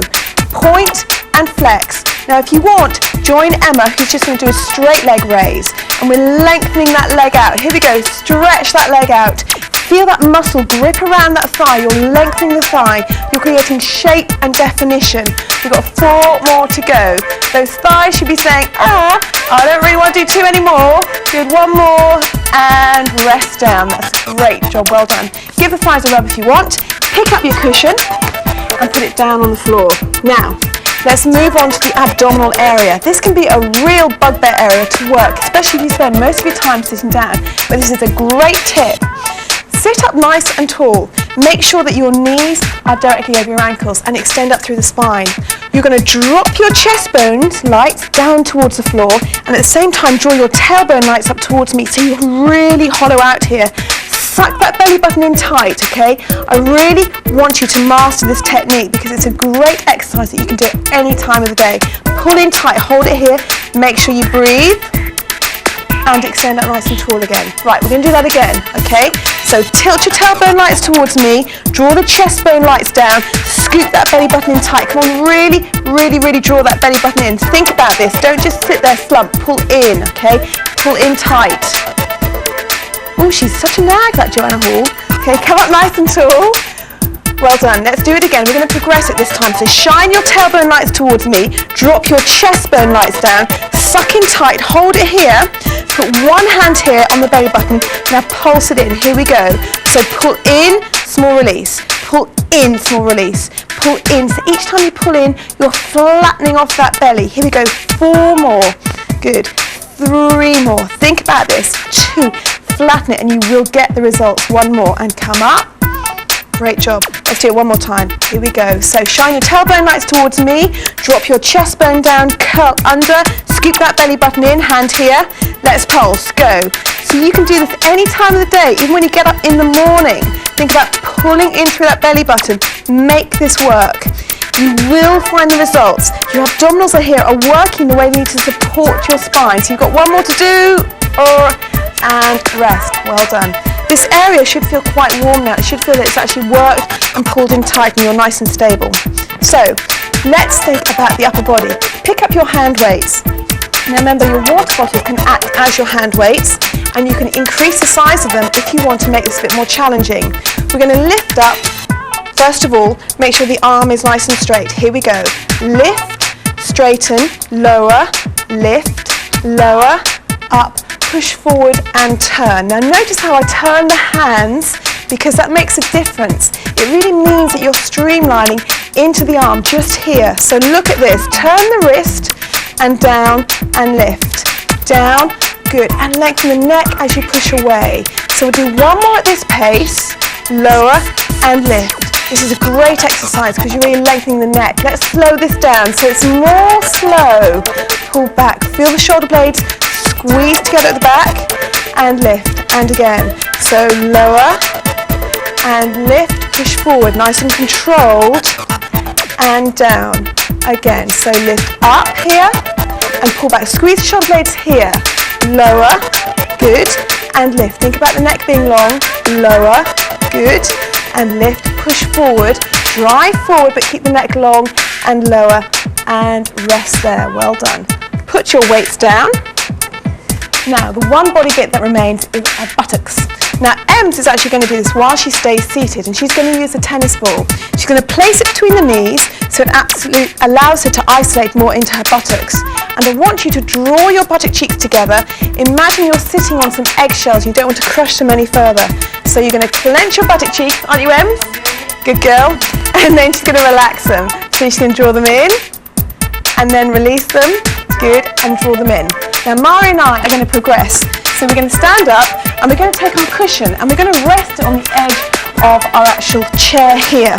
Point and flex. Now if you want, join Emma, who's just going to do a straight leg raise. And we're lengthening that leg out. Here we go. Stretch that leg out. feel that muscle grip around that thigh. You're lengthening the thigh. You're creating shape and definition. We've got 4 more to go. Those thighs should be saying, I don't really want to do 2 anymore. Good, 1 more, and rest down. That's a great job, well done. Give the thighs a rub if you want. Pick up your cushion and put it down on the floor. Now, let's move on to the abdominal area. This can be a real bugbear area to work, especially if you spend most of your time sitting down. But this is a great tip. Sit up nice and tall. Make sure that your knees are directly over your ankles and extend up through the spine. You're going to drop your chest bones light down towards the floor, and at the same time draw your tailbone lights up towards me so you really hollow out here. Suck that belly button in tight, okay? I really want you to master this technique because it's a great exercise that you can do at any time of the day. Pull in tight, hold it here, make sure you breathe, and extend up nice and tall again. Right, we're going to do that again, okay? So tilt your tailbone lights towards me, draw the chest bone lights down, scoop that belly button in tight. Come on, really, really, really draw that belly button in. Think about this, don't just sit there slump, pull in, okay? Pull in tight. Oh, she's such a nag, that Joanna Hall. Okay, come up nice and tall. Well done. Let's do it again. We're going to progress it this time. So shine your tailbone lights towards me. Drop your chest bone lights down. Suck in tight. Hold it here. Put one hand here on the belly button. Now pulse it in. Here we go. So pull in, small release. Pull in, small release. Pull in. So each time you pull in, you're flattening off that belly. Here we go. 4 more. Good. 3 more. Think about this. 2. Flatten it and you will get the results. 1 more and come up. Great job. Let's do it 1 more time. Here we go. So shine your tailbone lights towards me. Drop your chest bone down. Curl under. Scoop that belly button in. Hand here. Let's pulse. Go. So you can do this any time of the day, even when you get up in the morning. Think about pulling in through that belly button. Make this work. You will find the results. Your abdominals are here, are working the way they need to support your spine. So you've got 1 more to do. And rest. Well done. This area should feel quite warm now. It should feel that it's actually worked and pulled in tight and you're nice and stable. So let's think about the upper body. Pick up your hand weights. Now remember, your water bottles can act as your hand weights and you can increase the size of them if you want to make this a bit more challenging. We're going to lift up. First of all, make sure the arm is nice and straight. Here we go. Lift, straighten, lower, lift, lower, up, push forward and turn. Now notice how I turn the hands because that makes a difference. It really means that you're streamlining into the arm just here. So look at this. Turn the wrist and down and lift. Down, good. And lengthen the neck as you push away. So we'll do 1 more at this pace. Lower and lift. This is a great exercise because you're really lengthening the neck. Let's slow this down so it's more slow. Pull back. Feel the shoulder blades squeeze together at the back and lift. And again. So lower and lift. Push forward. Nice and controlled. And down. Again. So lift up here and pull back. Squeeze the shoulder blades here. Lower. Good. And lift. Think about the neck being long. Lower. Good. And lift, push forward, drive forward but keep the neck long and lower and rest there. Well done. Put your weights down. Now the one body bit that remains is our buttocks. Now Ems is actually going to do this while she stays seated and she's going to use a tennis ball. She's going to place it between the knees so it absolutely allows her to isolate more into her buttocks. And I want you to draw your buttock cheeks together. Imagine you're sitting on some eggshells. You don't want to crush them any further. So you're going to clench your buttock cheeks, aren't you, Ems? Good girl. And then she's going to relax them. So she's going to draw them in and then release them. Good. And draw them in. Now Mari and I are going to progress. So we're going to stand up and we're going to take our cushion and we're going to rest it on the edge of our actual chair here.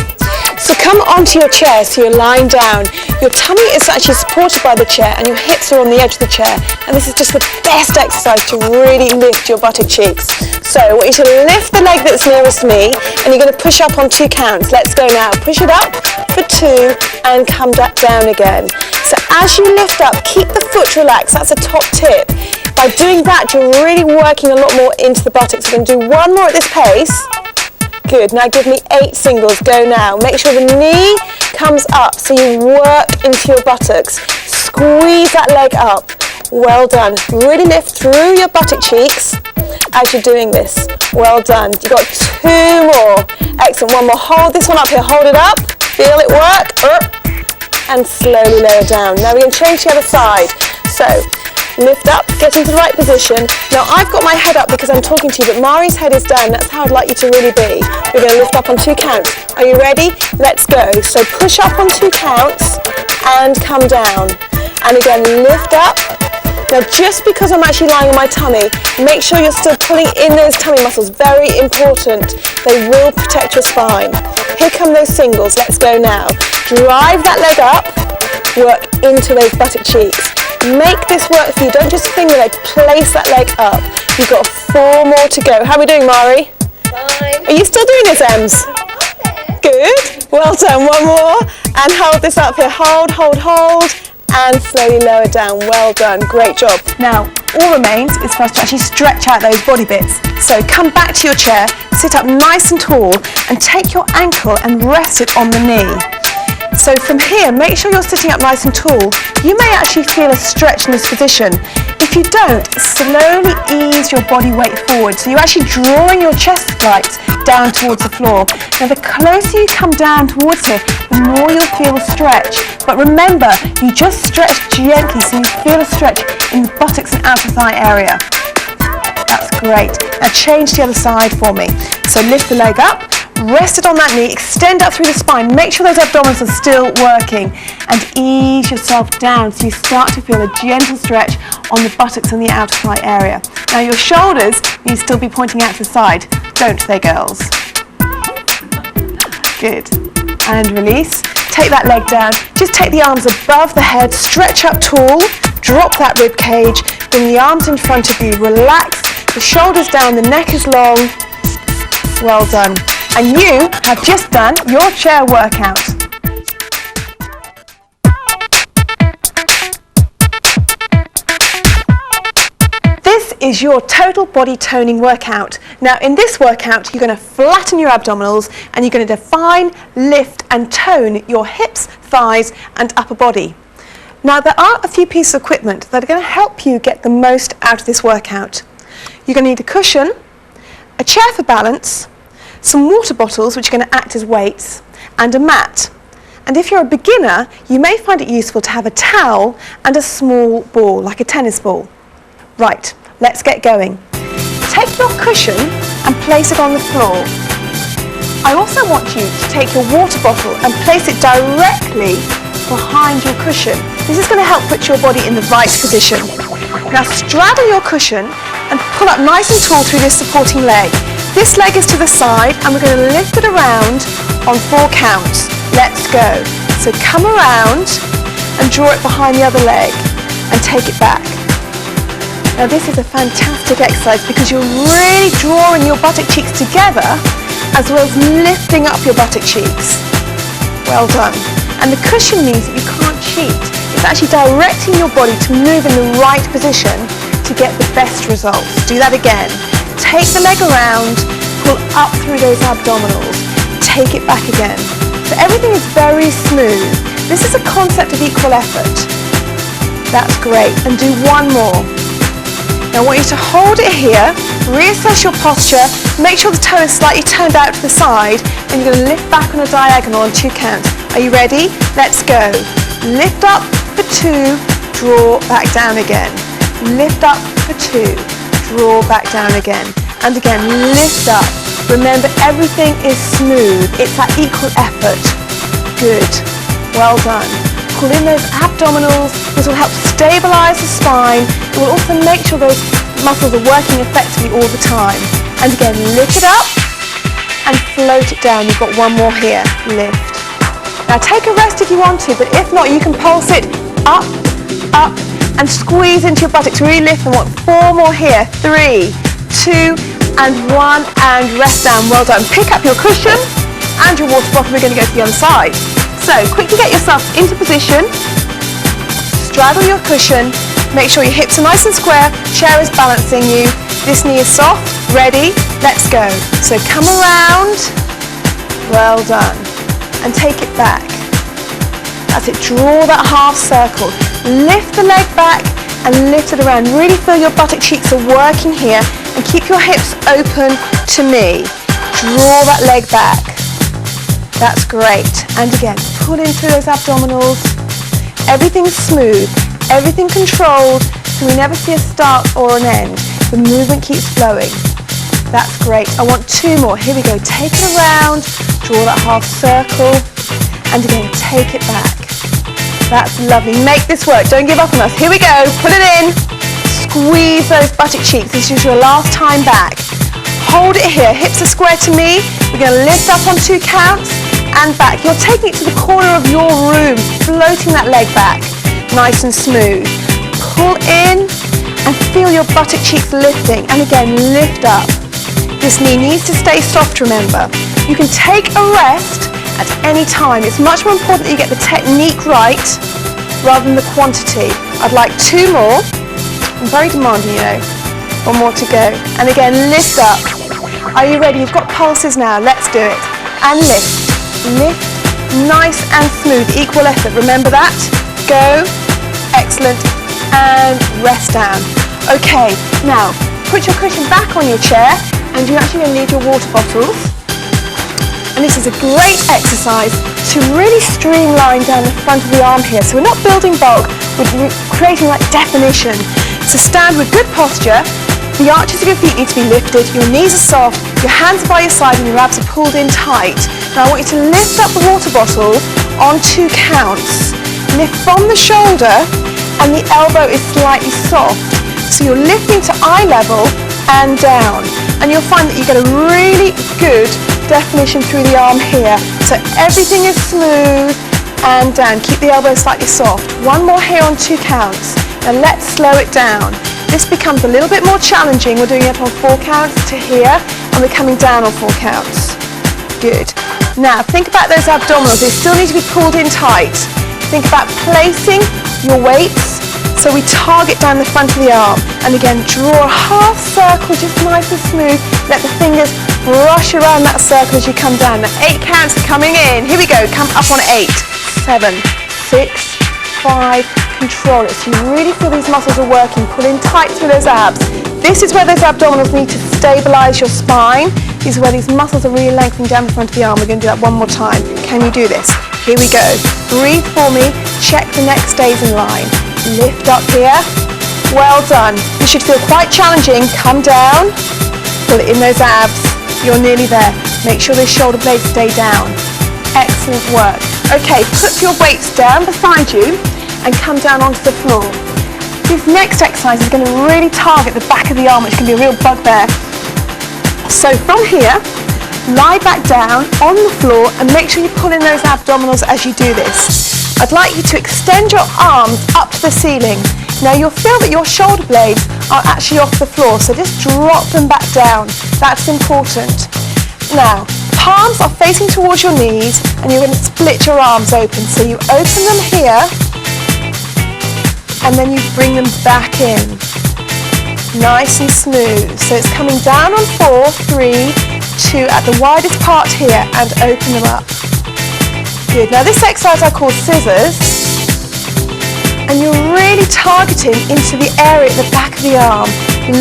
So come onto your chair so you're lying down. Your tummy is actually supported by the chair and your hips are on the edge of the chair. And this is just the best exercise to really lift your buttock cheeks. So I want you to lift the leg that's nearest me and you're going to push up on 2 counts. Let's go now. Push it up for 2 and come back down again. So as you lift up, keep the foot relaxed. That's a top tip. By doing that, you're really working a lot more into the buttocks. We're going to do 1 more at this pace. Good. Now give me 8 singles. Go now. Make sure the knee comes up so you work into your buttocks. Squeeze that leg up. Well done. Really lift through your buttock cheeks as you're doing this. Well done. You've got 2 more. Excellent. One more. Hold this one up here. Hold it up. Feel it work. And slowly lower down. Now we're going to change to the other side. So lift up, get into the right position. Now I've got my head up because I'm talking to you, but Mari's head is down. That's how I'd like you to really be. We're going to lift up on 2 counts. Are you ready? Let's go. So push up on 2 counts and come down. And again, lift up. Now just because I'm actually lying on my tummy, make sure you're still pulling in those tummy muscles. Very important. They will protect your spine. Here come those singles. Let's go now. Drive that leg up. Work into those buttock cheeks. Make this work for you. Don't just finger leg. Place that leg up. You've got 4 more to go. How are we doing, Mari? Fine. Are you still doing this, Ems? Good. Well done. 1 more. And hold this up here. Hold, hold, hold. And slowly lower down. Well done. Great job. Now, all remains is for us to actually stretch out those body bits. So come back to your chair, sit up nice and tall, and take your ankle and rest it on the knee. So from here, make sure you're sitting up nice and tall. You may actually feel a stretch in this position. If you don't, slowly ease your body weight forward. So you're actually drawing your chest flights down towards the floor. Now the closer you come down towards here, the more you'll feel a stretch. But remember, you just stretch gently so you feel a stretch in the buttocks and outer thigh area. That's great. Now change to the other side for me. So lift the leg up. Rest it on that knee, extend up through the spine, make sure those abdominals are still working, and ease yourself down so you start to feel a gentle stretch on the buttocks and the outer thigh area. Now your shoulders need to still be pointing out to the side, don't they, girls? Good. And release. Take that leg down, just take the arms above the head, stretch up tall, drop that rib cage, bring the arms in front of you, relax, the shoulders down, the neck is long. Well done. And you have just done your chair workout. This is your total body toning workout. Now in this workout, you're going to flatten your abdominals and you're going to define, lift and tone your hips, thighs and upper body. Now there are a few pieces of equipment that are going to help you get the most out of this workout. You're going to need a cushion, a chair for balance, some water bottles which are going to act as weights, and a mat. And if you're a beginner, you may find it useful to have a towel and a small ball, like a tennis ball. Right, let's get going. Take your cushion and place it on the floor. I also want you to take your water bottle and place it directly behind your cushion. This is going to help put your body in the right position. Now straddle your cushion and pull up nice and tall through this supporting leg. This leg is to the side and we're going to lift it around on 4 counts. Let's go. So come around and draw it behind the other leg and take it back. Now this is a fantastic exercise because you're really drawing your buttock cheeks together as well as lifting up your buttock cheeks. Well done. And the cushion means that you can't cheat. It's actually directing your body to move in the right position to get the best results. Do that again. Take the leg around, pull up through those abdominals, take it back again. So everything is very smooth. This is a concept of equal effort. That's great. And do 1 more. Now I want you to hold it here, reassess your posture, make sure the toe is slightly turned out to the side, and you're going to lift back on a diagonal on 2 counts. Are you ready? Let's go. Lift up for 2, draw back down again. Lift up for 2. Draw back down again. And again, lift up. Remember, everything is smooth. It's that equal effort. Good. Well done. Pull in those abdominals. This will help stabilize the spine. It will also make sure those muscles are working effectively all the time. And again, lift it up and float it down. You've got 1 more here. Lift. Now take a rest if you want to, but if not, you can pulse it up, up, and squeeze into your buttocks. Really lift them. 4 more here. 3, 2, and 1, and rest down. Well done. Pick up your cushion and your water bottle. We're going to go to the other side. So quickly get yourself into position. Straddle your cushion. Make sure your hips are nice and square. Chair is balancing you. This knee is soft. Ready? Let's go. So come around. Well done. And take it back. That's it. Draw that half circle. Lift the leg back and lift it around. Really feel your buttock cheeks are working here and keep your hips open to me. Draw that leg back. That's great. And again, pull in through those abdominals. Everything's smooth, everything controlled, so we never see a start or an end. The movement keeps flowing. That's great. I want 2 more. Here we go. Take it around, draw that half circle, and again, take it back. That's lovely. Make this work. Don't give up on us. Here we go. Put it in. Squeeze those buttock cheeks. This is your last time back. Hold it here. Hips are square to me. We're going to lift up on 2 counts and back. You're taking it to the corner of your room, floating that leg back. Nice and smooth. Pull in and feel your buttock cheeks lifting. And again, lift up. This knee needs to stay soft, remember. You can take a rest at any time. It's much more important that you get the technique right rather than the quantity. I'd like 2 more. I'm very demanding, you know. 1 more to go. And again, lift up. Are you ready? You've got pulses now. Let's do it. And lift. Lift. Nice and smooth. Equal effort. Remember that? Go. Excellent. And rest down. Okay. Now, put your cushion back on your chair and you're actually going to need your water bottles. And this is a great exercise to really streamline down the front of the arm here. So we're not building bulk, we're creating like definition. So stand with good posture, the arches of your feet need to be lifted, your knees are soft, your hands are by your side and your abs are pulled in tight. Now I want you to lift up the water bottle on 2 counts. Lift from the shoulder and the elbow is slightly soft. So you're lifting to eye level and down. And you'll find that you get a really good definition through the arm here. So everything is smooth and down. Keep the elbow slightly soft. 1 more here on 2 counts. Now let's slow it down. This becomes a little bit more challenging. We're doing it on 4 counts to here, and we're coming down on 4 counts. Good. Now think about those abdominals. They still need to be pulled in tight. Think about placing your weights so we target down the front of the arm. And again, draw a half circle, just nice and smooth. Let the fingers brush around that circle as you come down. Now 8 counts are coming in. Here we go. Come up on 8, 7, 6, 5. Control it. So you really feel these muscles are working. Pull in tight through those abs. This is where those abdominals need to stabilize your spine. These are where these muscles are really lengthening down the front of the arm. We're going to do that 1 more time. Can you do this? Here we go. Breathe for me. Check the neck stays in line. Lift up here. Well done. This should feel quite challenging. Come down. Pull it in those abs. You're nearly there. Make sure those shoulder blades stay down. Excellent work. Okay, put your weights down beside you and come down onto the floor. This next exercise is going to really target the back of the arm, which can be a real bugbear. So from here, lie back down on the floor and make sure you pull in those abdominals as you do this. I'd like you to extend your arms up to the ceiling. Now you'll feel that your shoulder blades are actually off the floor, so just drop them back down. That's important. Now, palms are facing towards your knees and you're going to split your arms open. So you open them here and then you bring them back in. Nice and smooth. So it's coming down on 4, 3, 2 at the widest part here and open them up. Good. Now this exercise I call scissors, and you're really targeting into the area at the back of the arm,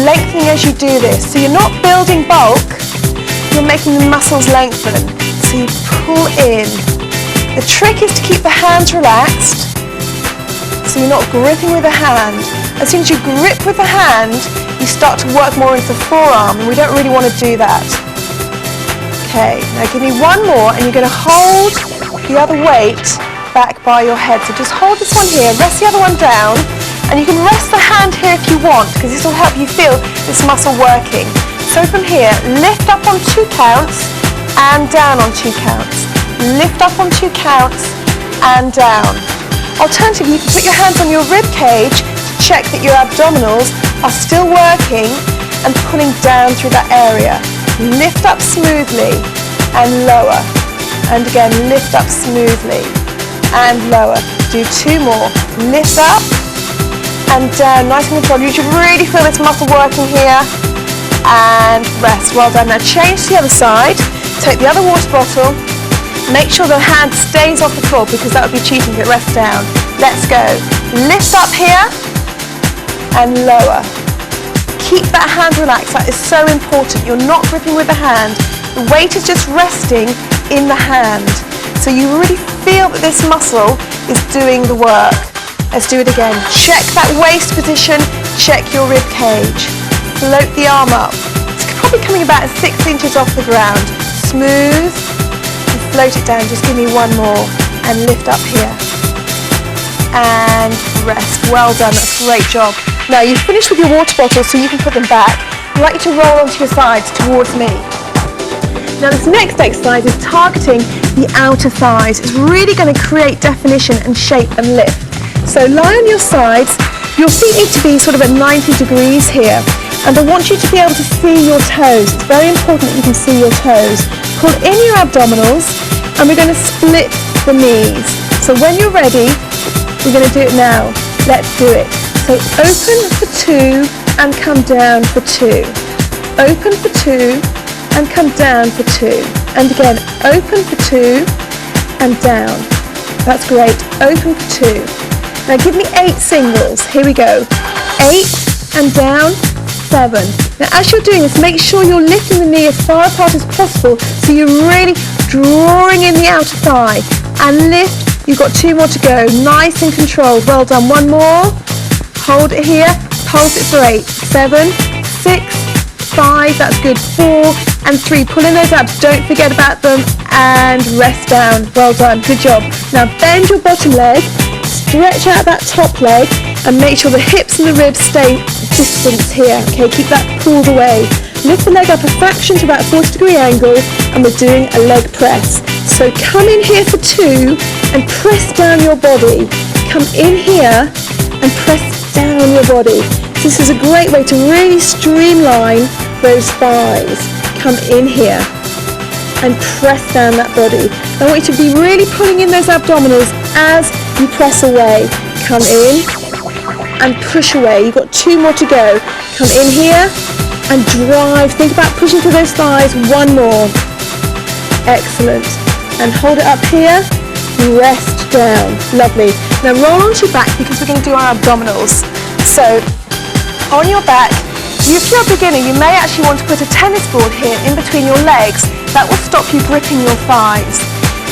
lengthening as you do this. So you're not building bulk, you're making the muscles lengthen. So you pull in. The trick is to keep the hands relaxed, so you're not gripping with the hand. As soon as you grip with the hand, you start to work more into the forearm, and we don't really want to do that. Okay, now give me 1 more, and you're going to hold the other weight back by your head. So just hold this one here, rest the other one down, and you can rest the hand here if you want, because this will help you feel this muscle working. So from here, lift up on 2 counts and down on 2 counts. Lift up on 2 counts and down. Alternatively, you can put your hands on your rib cage to check that your abdominals are still working and pulling down through that area. Lift up smoothly and lower. And again, lift up smoothly and lower. Do 2 more. Lift up and down, nice and controlled. You should really feel this muscle working here. And rest. Well done. Now change to the other side. Take the other water bottle. Make sure the hand stays off the floor, because that would be cheating if it rests down. Let's go. Lift up here and lower. keep that hand relaxed. That is so important. You're not gripping with the hand. The weight is just resting in the hand. So you really feel that this muscle is doing the work. Let's do it again. Check that waist position, check your rib cage. Float the arm up. It's probably coming about 6 inches off the ground. Smooth and float it down. Just give me one more and lift up here. And rest. Well done, that's a great job. Now you've finished with your water bottles, so you can put them back. I'd like you to roll onto your sides towards me. Now this next exercise is targeting the outer thighs. It's really going to create definition and shape and lift. So lie on your sides. Your feet need to be sort of at 90 degrees here. And I want you to be able to see your toes. It's very important that you can see your toes. Pull in your abdominals and we're going to split the knees. So when you're ready, we're going to do it now. Let's do it. So open for 2 and come down for 2. Open for 2 and come down for 2. And again, open for 2 and down. That's great. Open for 2. Now give me 8 singles. Here we go. 8 and down, 7. Now as you're doing this, make sure you're lifting the knee as far apart as possible so you're really drawing in the outer thigh. And lift. You've got 2 more to go. Nice and controlled. Well done. 1 more. Hold it here. Pulse it for 8. 7, 6, 5. That's good. 4 and 3. Pull in those abs. Don't forget about them. And rest down. Well done. Good job. Now bend your bottom leg. Stretch out that top leg. And make sure the hips and the ribs stay distance here. Okay, keep that pulled away. Lift the leg up a fraction to about 40-degree angle. And we're doing a leg press. So come in here for 2 and press down your body. Come in here and press down on your body. This is a great way to really streamline those thighs. Come in here and press down that body. I want you to be really pulling in those abdominals as you press away. Come in and push away. You've got 2 more to go. Come in here and drive. Think about pushing through those thighs. 1 more. Excellent. And hold it up here, rest down. Lovely. Now roll onto your back because we're going to do our abdominals. So on your back, if you're a beginner, you may actually want to put a tennis board here in between your legs. That will stop you gripping your thighs.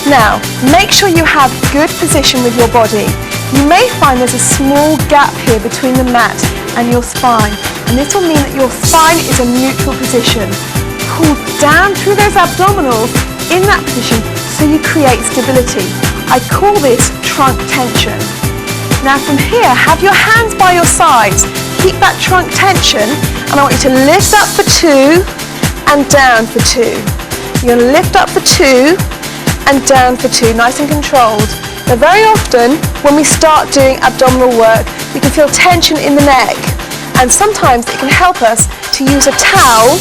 Now, make sure you have good position with your body. You may find there's a small gap here between the mat and your spine, and this will mean that your spine is a neutral position. Pull down through those abdominals in that position so you create stability. I call this trunk tension. Now from here, have your hands by your sides. Keep that trunk tension, and I want you to lift up for 2 and down for 2. You're going to lift up for 2 and down for 2, nice and controlled. Now very often when we start doing abdominal work, we can feel tension in the neck, and sometimes it can help us to use a towel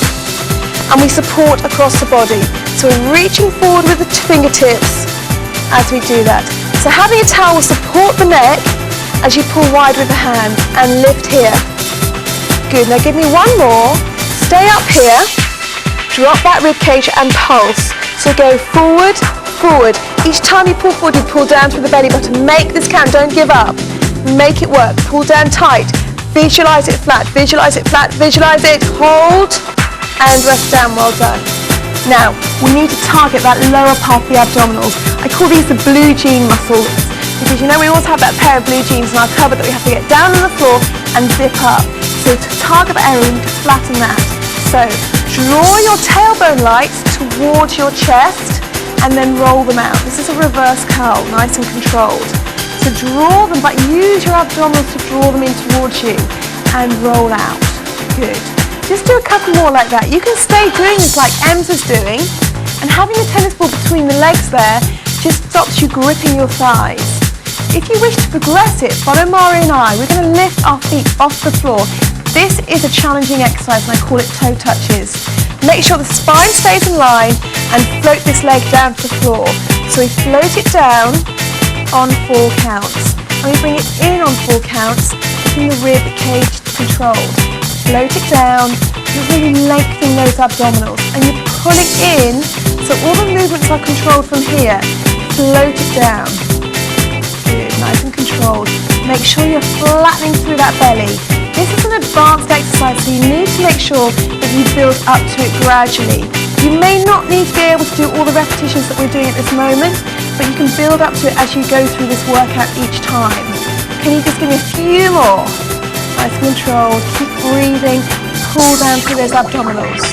and we support across the body. So we're reaching forward with the fingertips as we do that. So having a towel will support the neck as you pull wide with the hands and lift here. Good, now give me 1 more. Stay up here, drop that rib cage and pulse. So go forward, forward. Each time you pull forward, you pull down through the belly button. Make this count, don't give up. Make it work, pull down tight. Visualize it flat, visualize it flat, visualize it, hold, and rest down. Well done. Now, we need to target that lower part of the abdominals. I call these the blue jean muscles because you know we always have that pair of blue jeans in our cupboard that we have to get down on the floor and zip up. So to target the area, we need to flatten that. So draw your tailbone lights towards your chest and then roll them out. This is a reverse curl, nice and controlled. So draw them, but use your abdominals to draw them in towards you and roll out. Good. Just do a couple more like that. You can stay doing this like Ems is doing, and having the tennis ball between the legs there just stops you gripping your thighs. If you wish to progress it, follow Mari and I. We're going to lift our feet off the floor. This is a challenging exercise and I call it toe touches. Make sure the spine stays in line and float this leg down to the floor. So we float it down on 4 counts. And we bring it in on 4 counts, keeping the rib cage controlled. Float it down, you're really lengthening those abdominals and you're pulling in so all the movements are controlled from here. Float it down. Good, nice and controlled. Make sure you're flattening through that belly. This is an advanced exercise, so you need to make sure that you build up to it gradually. You may not need to be able to do all the repetitions that we're doing at this moment, but you can build up to it as you go through this workout each time. Can you just give me a few more? Nice and controlled. Keep breathing. Pull down through those abdominals.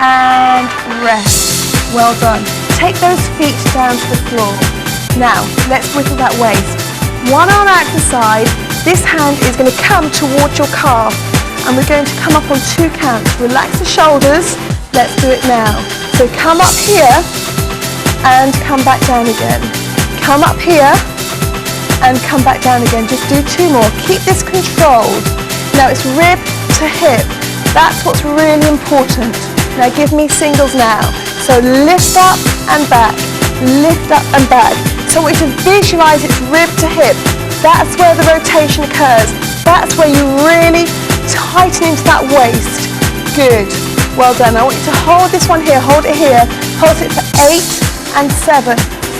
And rest. Well done. Take those feet down to the floor. Now, let's wiggle that waist. One arm out to the side. This hand is going to come towards your calf. And we're going to come up on 2 counts. Relax the shoulders. Let's do it now. So come up here and come back down again. Come up here and come back down again. Just do 2 more. Keep this controlled. Now it's rib to hip. That's what's really important. Now give me singles now. So lift up and back. Lift up and back. So I want you to visualize it's rib to hip. That's where the rotation occurs. That's where you really tighten into that waist. Good. Well done. I want you to hold this one here. Hold it here. Hold it for 8 and 7.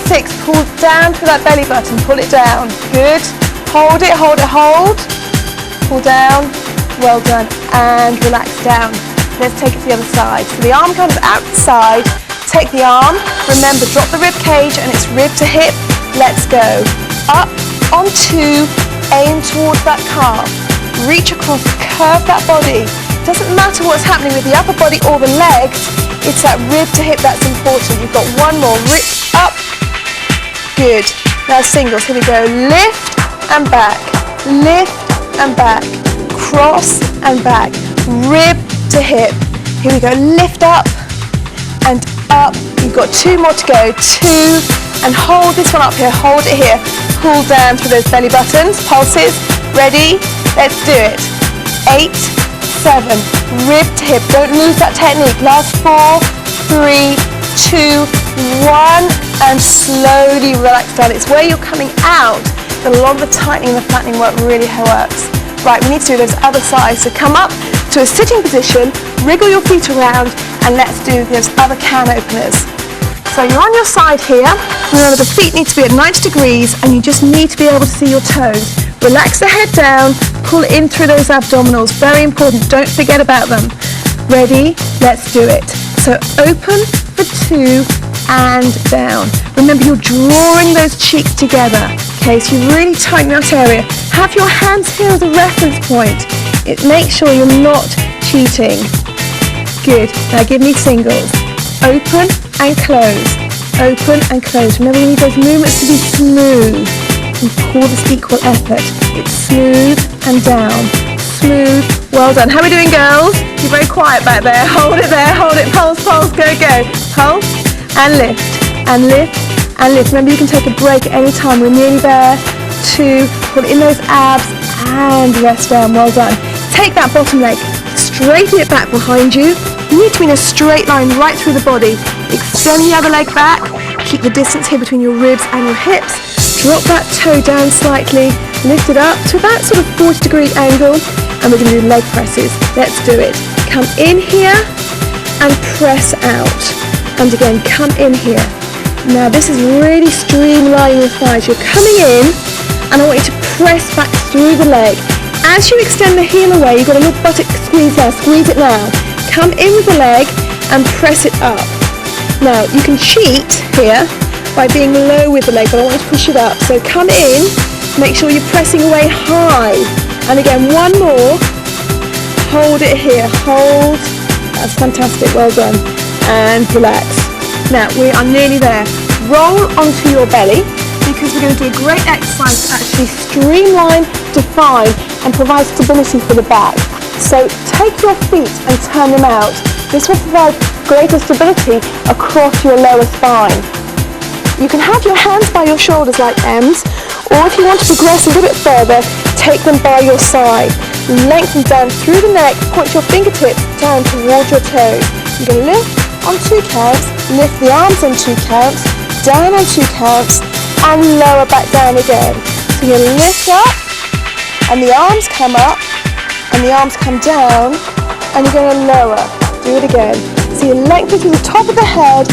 6. Pull down to that belly button. Pull it down. Good. Hold it. Hold it. Hold. Pull down. Well done. And relax down. Let's take it to the other side. So the arm comes out the side. Take the arm. Remember, drop the rib cage and it's rib to hip. Let's go. Up on 2. Aim towards that calf. Reach across. Curve that body. Doesn't matter what's happening with the upper body or the legs. It's that rib to hip that's important. You've got one more. Reach up. Good. Now singles. Here we go. Lift and back. Lift and back. Cross and back. Rib to hip. Here we go. Lift up and up. You've got 2 more to go. 2 and hold this one up here. Hold it here. Pull down through those belly buttons. Pulses. Ready? Let's do it. 8, 7. Rib to hip. Don't lose that technique. Last 4, 3, 2, 1. And slowly relax down. It's where you're coming out that a lot of the tightening and the flattening work really works. Right, we need to do those other sides. So come up to a sitting position, wriggle your feet around, and let's do those other can openers. So you're on your side here. Remember, the feet need to be at 90 degrees, and you just need to be able to see your toes. Relax the head down, pull in through those abdominals. Very important, don't forget about them. Ready? Let's do it. So open for 2 and down. Remember, you're drawing those cheeks together. Okay, so you really tighten that area. Have your hands here as a reference point. It makes sure you're not cheating. Good. Now give me singles. Open and close. Open and close. Remember, we need those movements to be smooth. And call this equal effort. It's smooth and down. Smooth. Well done. How are we doing, girls? You're very quiet back there. Hold it there. Hold it. Pulse, pulse. Go, go. Pulse and lift and lift and lift. Remember, you can take a break at any time. We're nearly there. 2. Pull in those abs and rest down. Well done. Take that bottom leg. Straighten it back behind you. You need to be in a straight line right through the body. Extend the other leg back. Keep the distance here between your ribs and your hips. Drop that toe down slightly. Lift it up to about sort of 40-degree angle. And we're going to do leg presses. Let's do it. Come in here and press out. And again, come in here. Now this is really streamlining the thighs. You're coming in and I want you to press back through the leg. As you extend the heel away, you've got a little buttock squeeze there. Squeeze it now. Come in with the leg and press it up. Now you can cheat here by being low with the leg, but I want you to push it up. So come in, make sure you're pressing away high. And again, one more. Hold it here. Hold. That's fantastic. Well done. And relax. Now we are nearly there. Roll onto your belly because we're going to do a great exercise to actually streamline, define and provide stability for the back. So take your feet and turn them out. This will provide greater stability across your lower spine. You can have your hands by your shoulders like M's, or if you want to progress a little bit further, take them by your side. Lengthen down through the neck, point your fingertips down towards your toes. You're going to lift on 2 counts, lift the arms on 2 counts, down on 2 counts, and lower back down again. So you lift up, and the arms come up, and the arms come down, and you're going to lower. Do it again. So you lengthen through the top of the head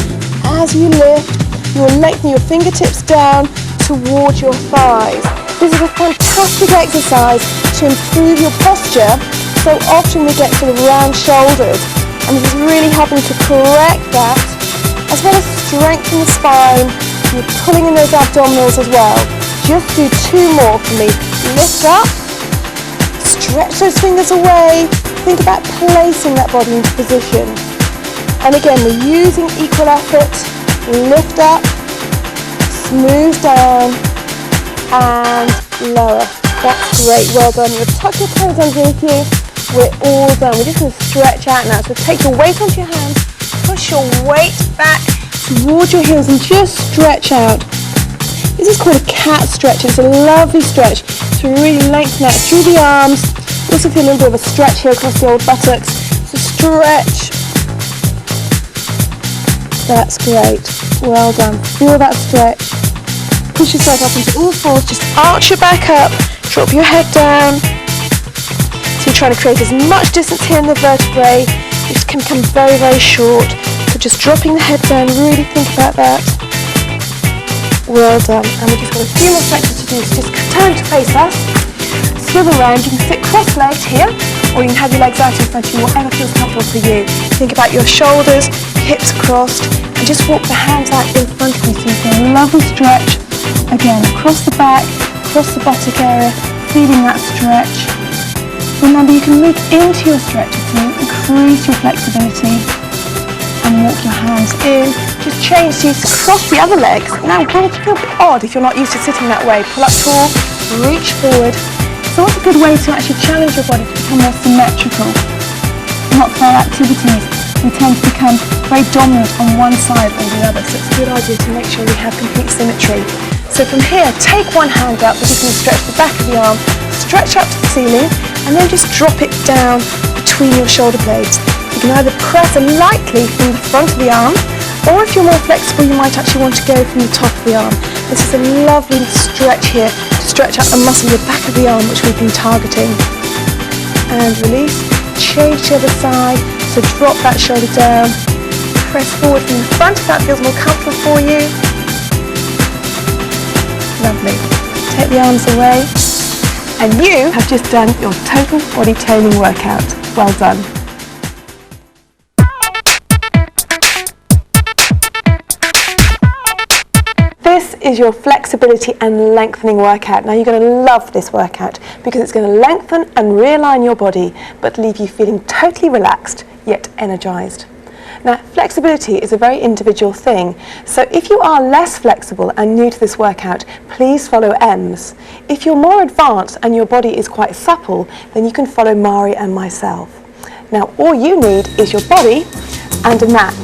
as you lift. You'll lengthen your fingertips down towards your thighs. This is a fantastic exercise to improve your posture. So often we get sort of round shoulders, and this is really helping to correct that, as well as strengthen the spine. You're pulling in those abdominals as well. Just do 2 more for me. Lift up, stretch those fingers away. Think about placing that body into position. And again, we're using equal effort. Lift up, smooth down, and lower. That's great, well done. You'll tuck your toes underneath you. We're all done. We're just going to stretch out now. So take your weight onto your hands, push your weight back towards your heels and just stretch out. This is called a cat stretch. It's a lovely stretch to really lengthen out through the arms. Also feel a little bit of a stretch here across the old buttocks. So stretch. That's great. Well done. Feel that stretch. Push yourself up into all fours. Just arch your back up. Drop your head down. So you're trying to create as much distance here in the vertebrae. It can become very, very short. So just dropping the head down. Really think about that. Well done. And we've just got a few more stretches to do. So just turn to face us. Swivel around. You can sit cross-legged here, or you can have your legs out in front of you, whatever feels comfortable for you. Think about your shoulders, hips crossed, and just walk the hands out in front of you. So you get a lovely stretch. Again, across the back, across the buttock area, feeling that stretch. Remember, you can move into your stretcher to increase your flexibility and walk your hands in. Just change to cross the other legs. Now, it can feel a bit odd if you're not used to sitting that way. Pull up tall, reach forward. So what's a good way to actually challenge your body to become more symmetrical? Lots of our activities, we tend to become very dominant on one side or the other, so it's a good idea to make sure we have complete symmetry. So from here, take one hand up, we're just going to stretch the back of the arm, stretch up to the ceiling, and then just drop it down between your shoulder blades. You can either press lightly from the front of the arm, or if you're more flexible, you might actually want to go from the top of the arm. This is a lovely stretch here to stretch out the muscle in the back of the arm, which we've been targeting. And release, change to the other side, so drop that shoulder down, press forward from the front if that feels more comfortable for you. Lovely. Take the arms away, and you have just done your total body toning workout. Well done. This is your flexibility and lengthening workout. Now you're going to love this workout because it's going to lengthen and realign your body but leave you feeling totally relaxed yet energized. Now flexibility is a very individual thing, so if you are less flexible and new to this workout, please follow Ems. If you're more advanced and your body is quite supple, then you can follow Mari and myself. Now all you need is your body and a mat.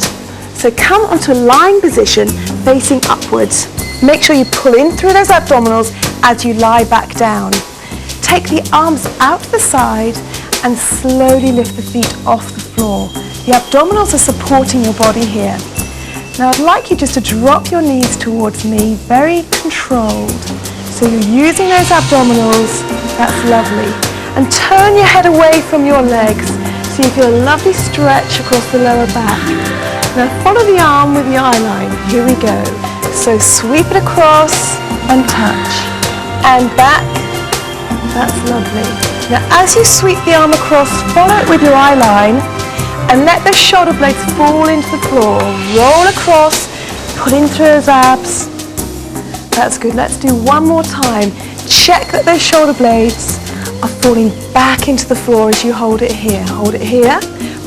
So come onto a lying position facing upwards. Make sure you pull in through those abdominals as you lie back down. Take the arms out to the side and slowly lift the feet off the floor. The abdominals are supporting your body here. Now I'd like you just to drop your knees towards me, very controlled. So you're using those abdominals, that's lovely. And turn your head away from your legs so you feel a lovely stretch across the lower back. Now follow the arm with your eye line. Here we go. So sweep it across and touch. And back. That's lovely. Now as you sweep the arm across, follow it with your eye line and let the shoulder blades fall into the floor. Roll across, pull in through those abs. That's good. Let's do one more time. Check that those shoulder blades are falling back into the floor as you hold it here. Hold it here.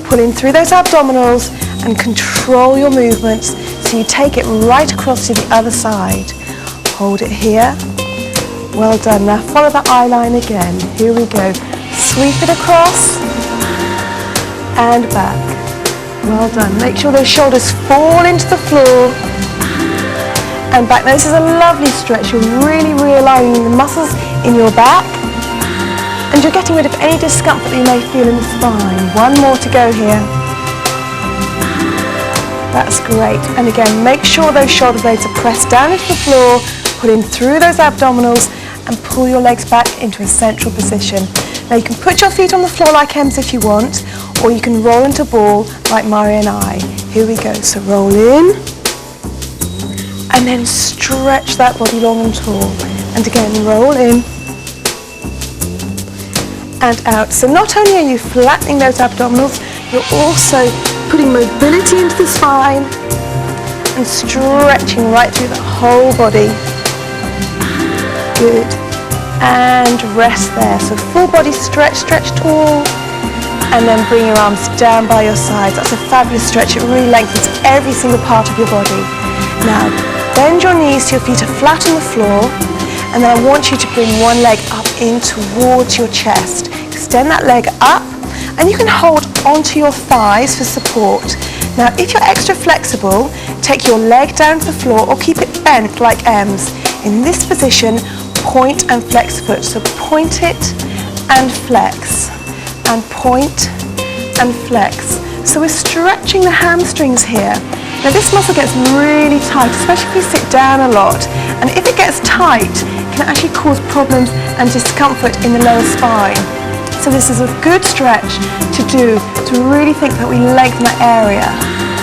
Pull in through those abdominals and control your movements so you take it right across to the other side. Hold it here. Well done. Now follow that eye line again. Here we go. Sweep it across and back. Well done. Make sure those shoulders fall into the floor and back. Now this is a lovely stretch. You're really realigning the muscles in your back and you're getting rid of any discomfort that you may feel in the spine. One more to go here. That's great. And again, make sure those shoulder blades are pressed down into the floor, pull in through those abdominals and pull your legs back into a central position. Now you can put your feet on the floor like Ems if you want, or you can roll into ball like Mari and I. Here we go. So roll in and then stretch that body long and tall. And again, roll in and out. So not only are you flattening those abdominals, you're also putting mobility into the spine and stretching right through the whole body. Good. And rest there. So full body stretch, stretch tall. And then bring your arms down by your sides. That's a fabulous stretch. It really lengthens every single part of your body. Now, bend your knees so your feet are flat on the floor. And then I want you to bring one leg up in towards your chest. Extend that leg up. And you can hold onto your thighs for support. Now, if you're extra flexible, take your leg down to the floor or keep it bent like M's. In this position, point and flex foot. So point it and flex. And point and flex. So we're stretching the hamstrings here. Now this muscle gets really tight, especially if you sit down a lot. And if it gets tight, it can actually cause problems and discomfort in the lower spine. So this is a good stretch to do to really think that we lengthen that area.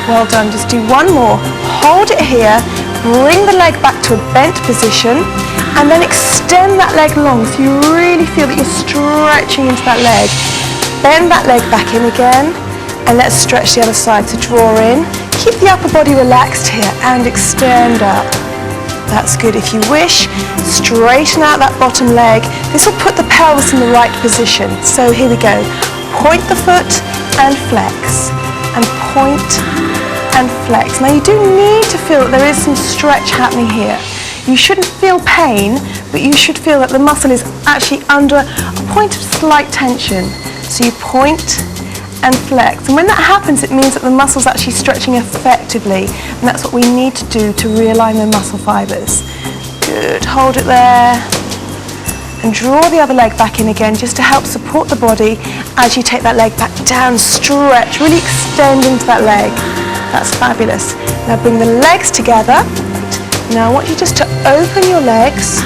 Well done. Just do one more. Hold it here. Bring the leg back to a bent position and then extend that leg long so you really feel that you're stretching into that leg. Bend that leg back in again and let's stretch the other side. So draw in. Keep the upper body relaxed here and extend up. That's good. If you wish, straighten out that bottom leg. This will put the pelvis in the right position. So here we go. Point the foot and flex. And point and flex. Now you do need to feel that there is some stretch happening here. You shouldn't feel pain, but you should feel that the muscle is actually under a point of slight tension. So you point and flex. And when that happens, it means that the muscle's actually stretching effectively. And that's what we need to do to realign the muscle fibers. Good. Hold it there. And draw the other leg back in again just to help support the body as you take that leg back down. Stretch. Really extend into that leg. That's fabulous. Now bring the legs together. Now I want you just to open your legs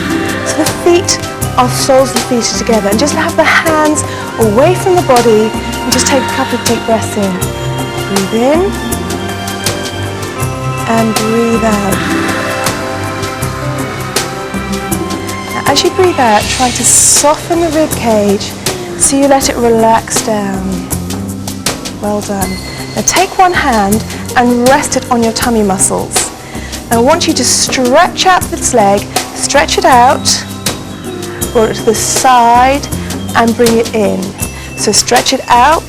so the feet our soles of the feet are together, and just have the hands away from the body and just take a couple of deep breaths in. Breathe in and breathe out. Now as you breathe out, try to soften the rib cage so you let it relax down. Well done. Now take one hand and rest it on your tummy muscles. Now I want you to stretch out this leg, stretch it out, roll it to the side and bring it in. So stretch it out,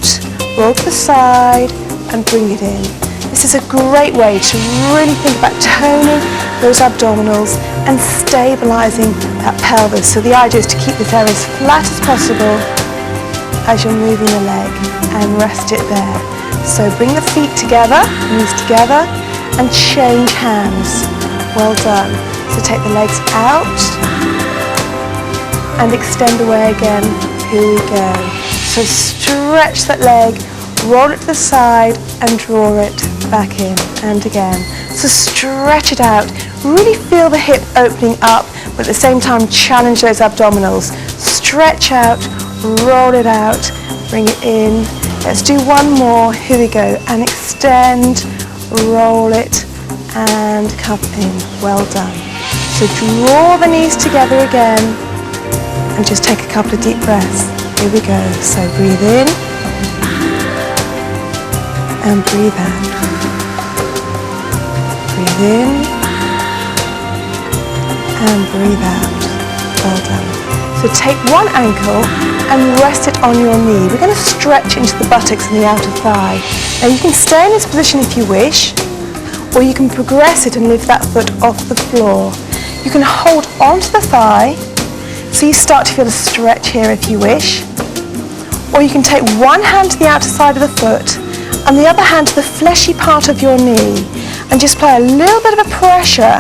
roll to the side and bring it in. This is a great way to really think about toning those abdominals and stabilizing that pelvis. So the idea is to keep this area as flat as possible as you're moving the leg and rest it there. So bring the feet together, knees together and change hands. Well done. So take the legs out and extend away again. Here we go. So stretch that leg, roll it to the side and draw it back in and again. So stretch it out. Really feel the hip opening up, but at the same time challenge those abdominals. Stretch out, roll it out, bring it in. Let's do one more. Here we go. And extend, roll it and come in. Well done. So draw the knees together again. And just take a couple of deep breaths. Here we go. So breathe in and breathe out. Breathe in and breathe out. Well done. So take one ankle and rest it on your knee. We're going to stretch into the buttocks and the outer thigh. Now you can stay in this position if you wish, or you can progress it and lift that foot off the floor. You can hold onto the thigh, so you start to feel a stretch here if you wish. Or you can take one hand to the outer side of the foot and the other hand to the fleshy part of your knee and just apply a little bit of a pressure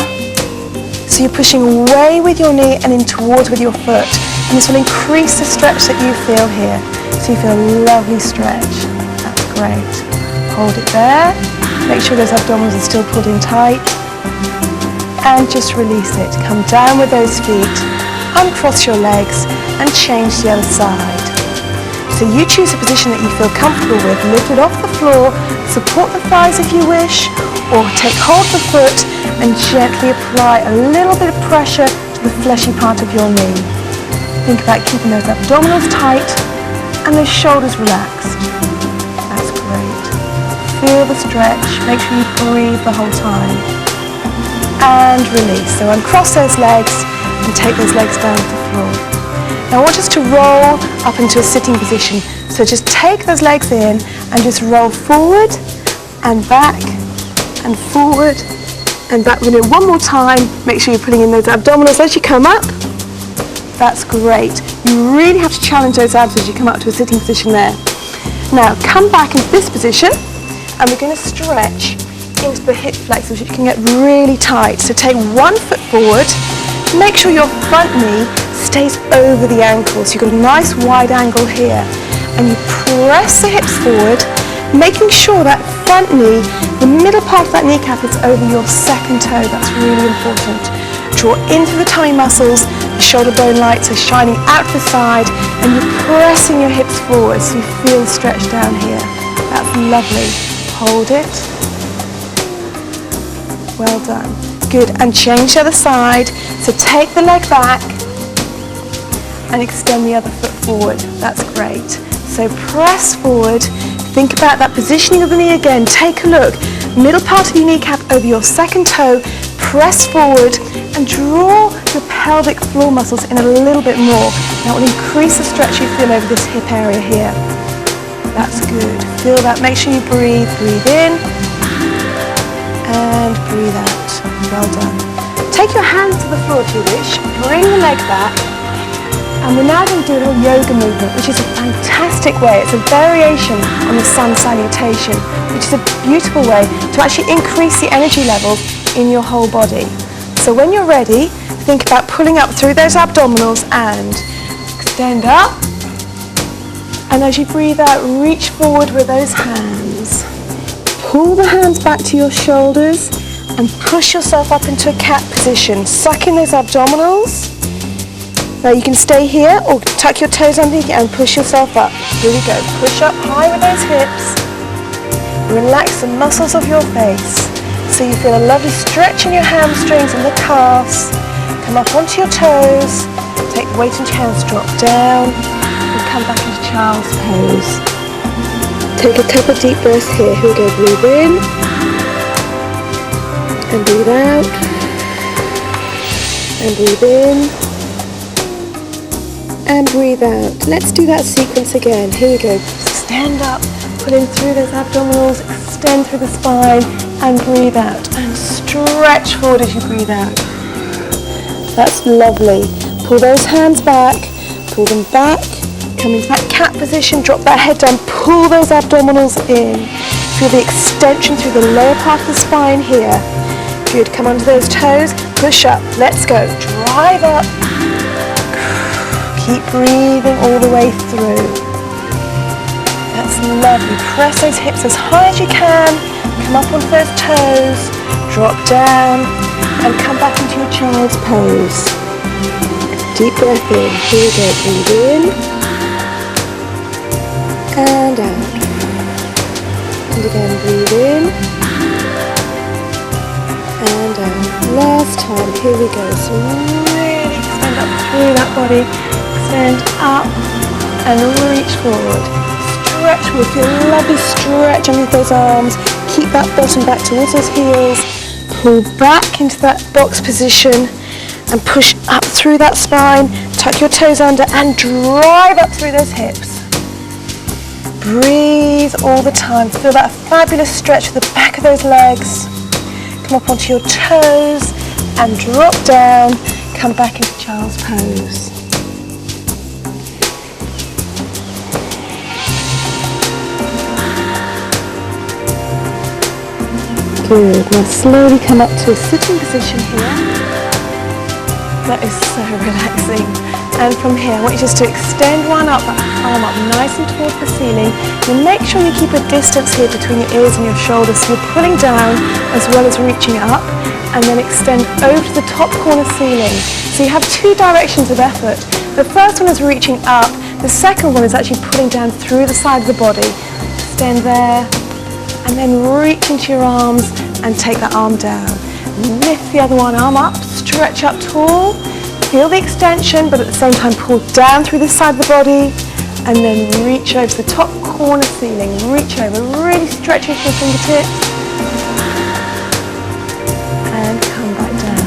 so you're pushing away with your knee and in towards with your foot. And this will increase the stretch that you feel here. So you feel a lovely stretch. That's great. Hold it there. Make sure those abdominals are still pulled in tight. And just release it. Come down with those feet. Uncross your legs and change the other side. So you choose a position that you feel comfortable with. Lift it off the floor, support the thighs if you wish, or take hold of the foot and gently apply a little bit of pressure to the fleshy part of your knee. Think about keeping those abdominals tight and the shoulders relaxed. That's great. Feel the stretch. Make sure you breathe the whole time. And release. So uncross those legs and take those legs down to the floor. Now I want us to roll up into a sitting position. So just take those legs in and just roll forward and back and forward and back. We're going to do it one more time. Make sure you're putting in those abdominals as you come up. That's great. You really have to challenge those abs as you come up to a sitting position there. Now come back into this position and we're going to stretch into the hip flexors, which can get really tight. So take one foot forward. Make sure your front knee stays over the ankle. So you've got a nice wide angle here. And you press the hips forward, making sure that front knee, the middle part of that kneecap is over your second toe. That's really important. Draw into the tummy muscles, the shoulder bone lights are shining out to the side, and you're pressing your hips forward so you feel the stretch down here. That's lovely. Hold it. Well done. Good. And change the other side. So take the leg back and extend the other foot forward. That's great. So press forward. Think about that positioning of the knee again. Take a look. Middle part of your kneecap over your second toe. Press forward and draw your pelvic floor muscles in a little bit more. That will increase the stretch you feel over this hip area here. That's good. Feel that. Make sure you breathe. Breathe in and breathe out. Well done. Take your hands to the floor if you wish. Bring the leg back. And we're now going to do a little yoga movement, which is a fantastic way. It's a variation on the sun salutation, which is a beautiful way to actually increase the energy levels in your whole body. So when you're ready, think about pulling up through those abdominals and extend up. And as you breathe out, reach forward with those hands. Pull the hands back to your shoulders and push yourself up into a cat position. Suck in those abdominals. Now you can stay here or tuck your toes underneath and push yourself up. Here we go. Push up high with those hips. Relax the muscles of your face. So you feel a lovely stretch in your hamstrings and the calves. Come up onto your toes. Take the weight into your hands, drop down. And come back into child's pose. Take a couple of deep breaths here. Here we go. Breathe in. And breathe out. And breathe in. And breathe out. Let's do that sequence again. Here we go. Stand up, pull in through those abdominals, extend through the spine, and breathe out. And stretch forward as you breathe out. That's lovely. Pull those hands back, pull them back, come into that cat position, drop that head down, pull those abdominals in. Feel the extension through the lower part of the spine here. Good, come onto those toes, push up, let's go. Drive up. Keep breathing all the way through. That's lovely. Press those hips as high as you can. Come up onto those toes. Drop down and come back into your child's pose. Deep breath in. Here we go. Breathe in and out. And again, breathe in and out. Last time. Here we go. So really extend up through that body. Stand up and reach forward. Stretch with your lovely stretch underneath those arms. Keep that bottom back towards those heels. Pull back into that box position and push up through that spine. Tuck your toes under and drive up through those hips. Breathe all the time. Feel that fabulous stretch with the back of those legs. Come up onto your toes and drop down. Come back into child's pose. Good. Now slowly come up to a sitting position here. That is so relaxing. And from here, I want you just to extend one up, that arm up nice and towards the ceiling. And make sure you keep a distance here between your ears and your shoulders. So you're pulling down as well as reaching up. And then extend over to the top corner ceiling. So you have two directions of effort. The first one is reaching up. The second one is actually pulling down through the side of the body. Extend there. And then reach into your arms and take that arm down. Lift the other one arm up, stretch up tall. Feel the extension, but at the same time pull down through this side of the body. and then reach over the top corner ceiling. Reach over, really stretch into your fingertips, and come back down.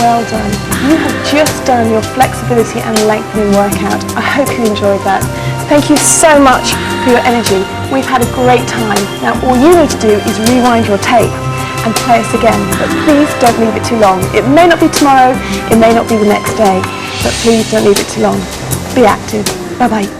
Well done. You have just done your flexibility and lengthening workout. I hope you enjoyed that. Thank you so much for your energy. We've had a great time. Now all you need to do is rewind your tape and play us again, but please don't leave it too long. It may not be tomorrow, it may not be the next day, but please don't leave it too long. Be active. Bye bye.